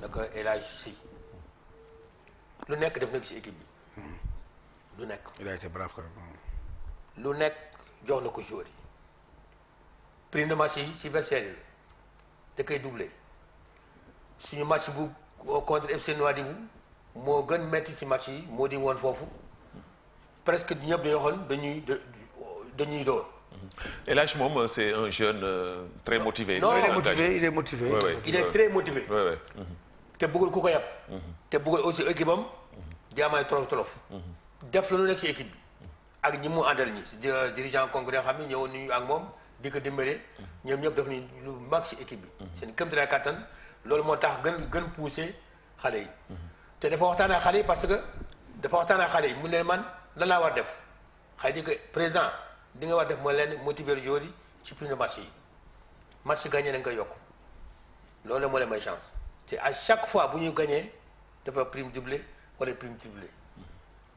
naka El Hadj Sy lu nekk def na ci équipe bi lu nekk. il a été brave quand même. lu nekk jox na ko joueur yi prime de match yi ci versaire yi la da koy doublé. suñu match bu contre FC Nouadhibou moo gën metti ci match yi moo di woon foofu presque ñëpp dañoo xool dañuy door. El Hadj moom c'est un jeune très motivé. non il est motivé. il est très motivé. te bëggul ku ko yàpp. te bëggul aussi équipe am di am ay tolof. def la lu nekk ci équipe bi ak ñi mu àndal ñi dirigeant concurrent xam ne ñëwoon nañu ak moom di ko dimbale ñoom ñëpp def nañu lu mag ci équipe bi. seen kéemtalaay kàttan. loolu moo tax gën poussé xale yi te dafa waxtaan ak xale yi parce que dafa waxtaan ak xale yi mu ne man lan laa war def xëy di que président di nga war def mooy leen motiver joueurs yi ci prime de match yi match gagné da nga koy yokk loolu moo leen may chance te à chaque fois bu ñu gagné dafa prime doublé wala prime triplé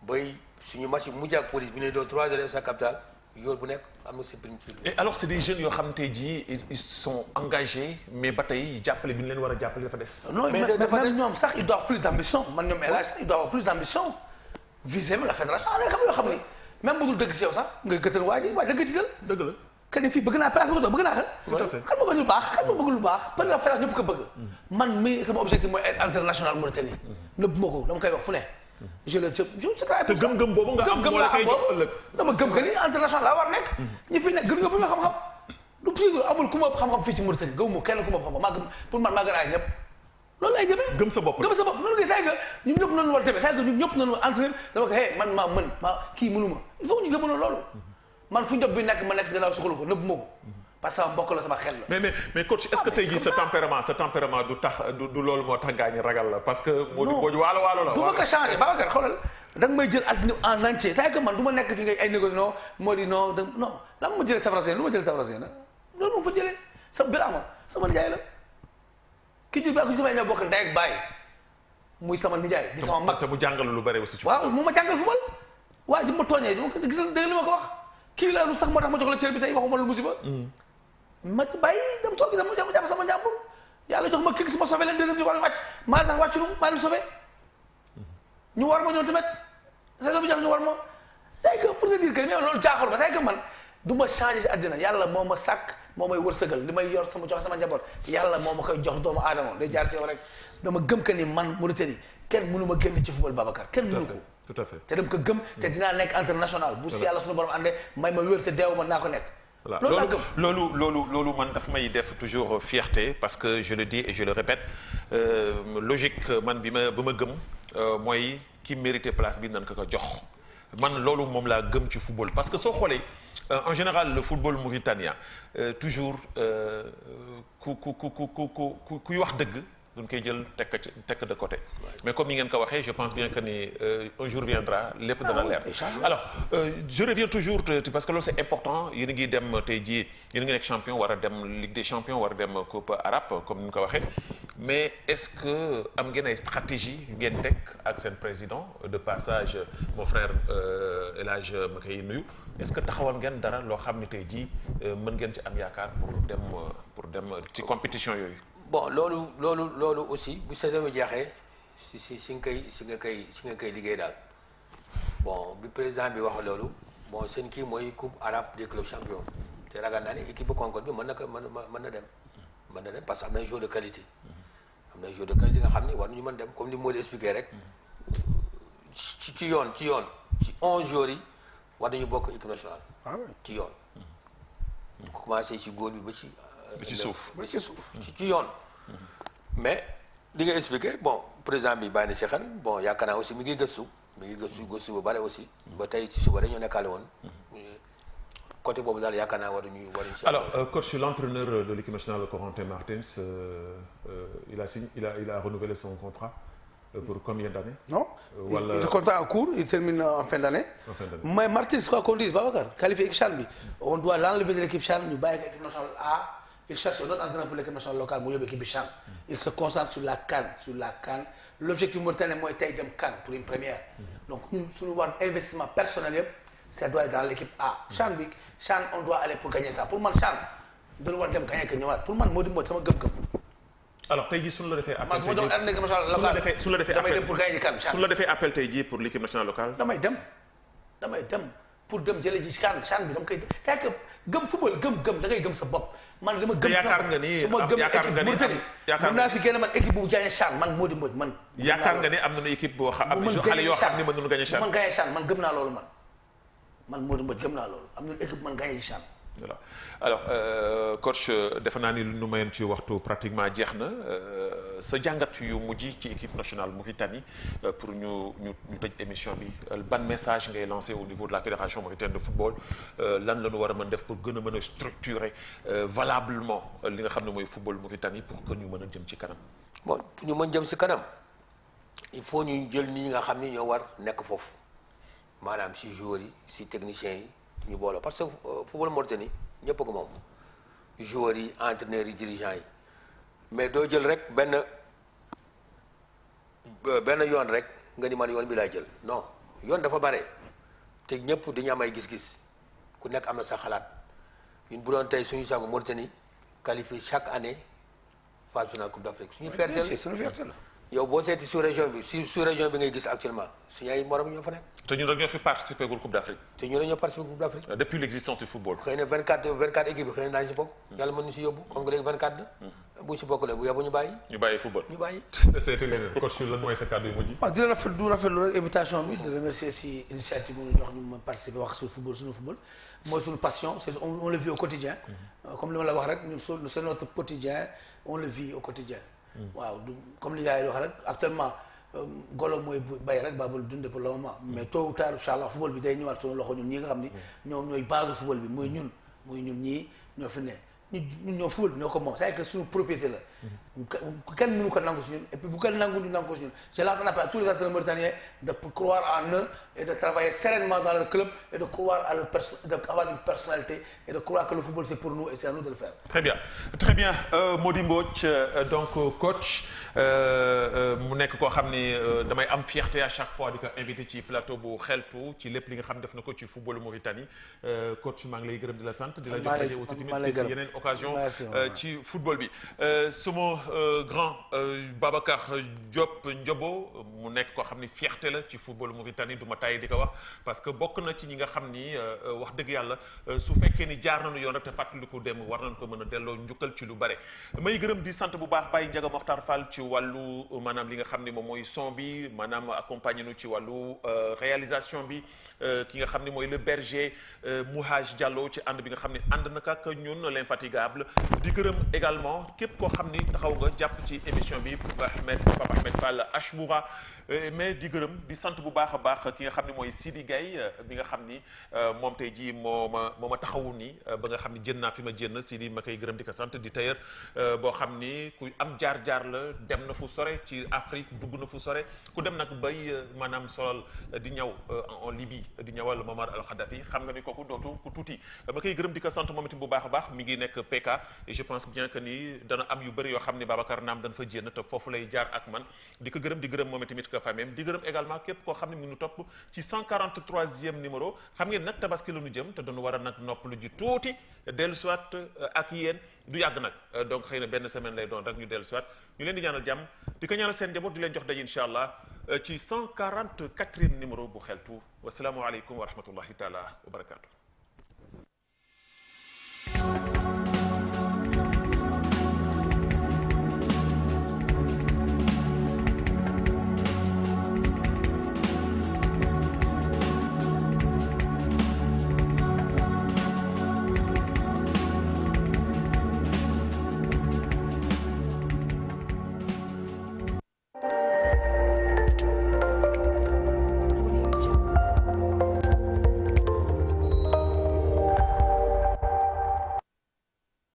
bay suñu match mujj ak police bi ne doo 3-0 sa capital yoor bu nekk am na si prime triplé. et alors c'est des jeunes yoo xam tey jii ils sont engagés mais ba tey jàppale bi ñu leen war a jàppale dafa des. non mais même ñoom sax ils doivent plus d'ambition man ñoom El Hadj sax ils doivent avoir plus d'ambition viser la fédération yoo xam ni même bu dul dëgg si yow sax ngay gëtal waa ji waa dëgg tiital. dëgg la. que ni fii bëgg naa place bëgg naa xel. tout à fait kan ma bëgg lu baax kan ma bëgg lu baax peut être fédération ñëpp ko bëgg. man mii sama objectif mooy être international Mauritanie. nëbb ma ko dama koy wax fu ne. je travaille pour ça. te gëm-gëm boobu nga am moo la koy jox ëllëg. dama gëm que ni international laa war nekk. ñi fi nekk gën nga bu ñu xam-xam. lu plus amul ku ma xam-xam fii ci Mauritanie gëmuma kenn ku ma xam-xam maa gëm pour man maa gën a ay ñëpp. loolu lay jëmee. gëm sa bopp loolu ngay saa que ñun ñëpp noonu war a demee saa que ñun ñëpp noonu entraîné dama ko hey man maa mën maa kii mënuma il faut que ñu gëmënoo loolu. man fu njëb bi nekk ma nekk si gannaaw soxla ko nëbb ma ko parce que sama mbokk la sama xel la. mais coach est-ce que tey jii sa tempérament du tax du loolu moo tax gaañ ragal la parce que. moo di waalo la. du ma ko changé Babacar xoolal da nga may jël àddina en entier c'est que man du ma nekk fi ngay ay négociation moo di non lan ma jëlee Tafaraseen lu ma jëlee Tafaraseen nag loolu moo fa jëlee sa Birama sama nijaay la ki jur bi ak ki sama ñoo bokk ndey ak baay muy sama nijaay di sama mag. te mu jàngal lu bari aussi. waaw mu ma jàngal football waa ji ma tooñee gis nga dégg li ma ko wax kii laa lu sax moo tax ma jox la cër bi tey waxuma la musiba ma bàyyi dem toog sama jàpp sama njàmbur yàlla jox ma kii si ma sauvé leen deuxième ci wàllu wàcc maa tax wàccu maa leen sauvé ñu war ma ñoom tamit saison bi jeex ñu war ma c'est que pour te dire que mais loolu jaaxal ma c'est que man du ma changé si àddina yàlla moo ma sàkk moo may wërsëgal li may yor sama joxe sama njaboot yàlla moo ma koy jox doomu aadama day jaar si yow rek dama gëm que ni man Mauritanie kenn mënu ma génn ci football Babacar kenn mënu ko tout à fait te dem ko gëm te dinaa nekk international bu si yàlla suñu borom àndee may ma wér te deewu ma naa ko nekk voilà loolu man daf may def toujours fierté parce que je le dis et je le répète logique man bi ma gëm mooy ki mérité place bi nan ko jox man loolu moom laa gëm ci football parce que soo xoolee en général le football mauritanien toujours kuy wax dëgg duñ koy jël tekk de côté mais comme ni ngeen ko waxee je pense bien que ni un jour viendra lépp dana leer alors je reviens toujours parce que loolu c'est important yéen a ngi dem tey jii yéen a ngi nekk champion war a dem Ligue des champions war a dem coupe arabe comme ni ñu ko waxee mais est-ce que am ngeen ay stratégie yu ngeen teg ak seen président de passage mon frère El Hadj ma koy nuyu est-ce que taxawal ngeen dara loo xam ne tey jii mën ngeen ci am yaakaar pour dem ci compétition yooyu. bon loolu aussi bu saison bi jeexee si nga koy liggéey daal bon bi président bi wax loolu bon seen kii mooy coupe arabe des clubs champions te ragal naa ne équipe bu Concorde bi mën na dem parce que am na joueur de qualité nga xam ni war nañu mën dem comme ni moo di expliqué rek ci yoon ci 11 jours yi war nañu bokk équipe nationale ci yoon ko commencé ci góor bi ba ci suuf ci yoon mais li nga expliqué bon président bi bàyyi na si xel bon yaakaar naa aussi mi ngi gëstu ba bare aussi ba tey ci suba rek ñu nekkaale woon côté boobu daal yaakaar naa waruñu si alors coach l'entraîneur de l'équipe nationale Corentin Martins il a renouvelé son contrat pour combien d'années? Non, le contrat en cours, il termine en fin d'année. Mais Martins, quoi qu'on dise, Babacar, qualifié l'équipe Chan, on doit l'enlever de l'équipe Chan, nous bailler l'équipe nationale A, il cherche un autre entraîneur pour l'équipe nationale locale, pour l'équipe Chan. Il se concentre sur la CAN. L'objectif mauritanien est de CAN pour une première. Donc, nous, si nous avons un investissement personnel, ça doit être dans l'équipe A. Chan, on doit aller pour gagner ça. Pour moi, Chan, on doit gagner que nous. Pour moi, moi, ça me alors tey jii suñu la defee appel suñu la defee appel tey jii pour l'équipe nationale locale. damay dem pour dem jële ji CHAN bi dama koy c'est que gëm football gëm da ngay gëm sa bopp man dama gëm yaakaar nga ni mën naa fi génn man équipe bu gagné CHAN man Mody Mbodj man yaakaar nga ni am nañu équipe boo xam am xale yoo xam ne mën nañu gagné CHAN man gagné CHAN man gëm naa loolu man Mody Mbodj gëm naa loolu am nañu équipe man gagné CHAN. voilà alors coach defe naa ni lu nu mayoon ci waxtu pratiquement jeex na sa jàngat yu mujj ci équipe nationale Mauritanie pour ñu tëj émission bi ban message ngay lancé au niveau de la fédération mauritanienne de football lan la ñu war a mën def pour gën a mën a structurer valablement li nga xam ne mooy football Mauritanie pour que ñu mën a jëm ci kanam. bon pour ñu mën jëm ci kanam il faut ñu jël nit ñi nga xam ni ñoo war nekk foofu maanaam si joueurs yi si techniciens yi. ñu booloo parce que football Mauritanie ñëpp ko moom joueurs yi entraîneurs yi dirigeants yi mais doo jël rek benn yoon rek nga ni man yoon bi laay jël non yoon dafa bare te ñëpp dañu am ay gis-gis ku nekk am na sa xalaat ñun bu doon tey suñu sago Mauritanie qualifié chaque année phase finale Coupe d'Afrique suñu fierté la yow boo seeti sous région bi ngay gis actuellement suñu ay morom ñoo fa nekk. te ñun rek ñoo fi participé gul Coupe d'Afrique. Coupe d'Afrique. depuis l'existence du football. xëy na 24 équipes yi xëy na daañu si bokk. yàlla mën ñu si yóbbu comme que léegi 24 la. bu ñu si bokkulee bu yóbbu ñu bàyyi. ñu bàyyi football. seeti leneen coach lan mooy sa kàddu yu mujj. waaw di la rafetlu rek invitation bi di remercier si initiative bi ñu jox ñu ma participer wax suñu football mooy suñu passion on le vit au quotidien. comme li ma la wax rek ñun c'est notre quotidien on le vit au quotidien. waaw du comme li gars yi wax rek actuellement golo mooy bay rek baabal dunde pour le moment mais tôt ou tard incha allah football bi day ñëwaat suñu loxo ñun ñi nga xam ni ñoom ñooy base football bi muy ñun ñii ñoo fi ne ñun ñoo football bi ñoo ko moom c'est que suñu propriété la kenn mënu ko nangu si ñun et puis bu kenn nangu ñu nangu ko si ñun je lance un appel à tous les entraîneurs mauritaniens de croire en eux et de travailler sereinement dans leur club et de croire à leur d'avoir une personnalité et de croire que le football c'est pour nous et c'est à nous de le faire. Très bien Mody Mbodj donc coach mu nekk koo xam ni damay am fierté à chaque fois di ko invité ci plateau bu xeltu ci lépp li nga xam def na ko ci football Mauritanie coach maa ngi lay gërëm di la sant. di la jox daje aussi tamit ci yeneen occasion ci football bi sama grand Babacar Diop Ndiobo mu nekk koo xam ni fierté la ci football Mauritanie du ma tàyyi di ko wax parce que bokk na ci ñi nga xam ni wax dëgg yàlla su fekkee ni jaar nañu yoon rek te fàttaliku dem war nañ ko mën a delloo njukkal ci lu bare may gërëm di sant bu baax Baye Ndiaga Mokhtar Fall ci wàllu maanaam li nga xam ni moom mooy son bi maanaam accompagné nu ci wàllu réalisation bi ki nga xam ni mooy le berger Mouhaj Diallo ci ànd bi nga xam ni ànd naka ak ñun l'infatigable di gërëm également képp koo xam ni taxaw nga jàpp ci émission bi Papa Ahmed Fall Ashmoura mais di gërëm di sant bu baax a baax ki nga xam ne mooy Sidi Gaye bi nga xam ni moom tey jii moo ma taxawu nii ba nga xam ni jën naa fi ma jën Sidi ma koy gërëm di ko sant di tailleur boo xam ni ku am jaar-jaar la dem na fu sore ci Afrique dugg na fu sore ku dem nag bay maanaam solal di ñaw en Libye di ñawal Muammar al Kadhafi xam nga ni kooku dootu ku tuuti ma koy gërëm di ko sant moom itam bu baax a baax mi ngi nekk PK et je pense bien que ni dana am yu bëri yoo xam ni Babacar naam dana fa jénn te foofu lay jaar ak man di ko gërëm di gërëm moom tamit ko famem di gërëm également képp koo xam ne mu ngi topp ci 143e numéro xam ngeen nag tabaski la ñu jëm te dañu war a nag nopp lu ji tuuti dellu siwaat ak yéen du yàgg nag donc xëy na benn semaine lay doon rek ñu dellu siwaat ñu leen di ñaanal jàmm di ko ñaanal seen njaboot di leen jox daje incha allah ci 144e numéro bu xeltu wasalaamualeykum wa rahmatullahi taala wa barakaatu.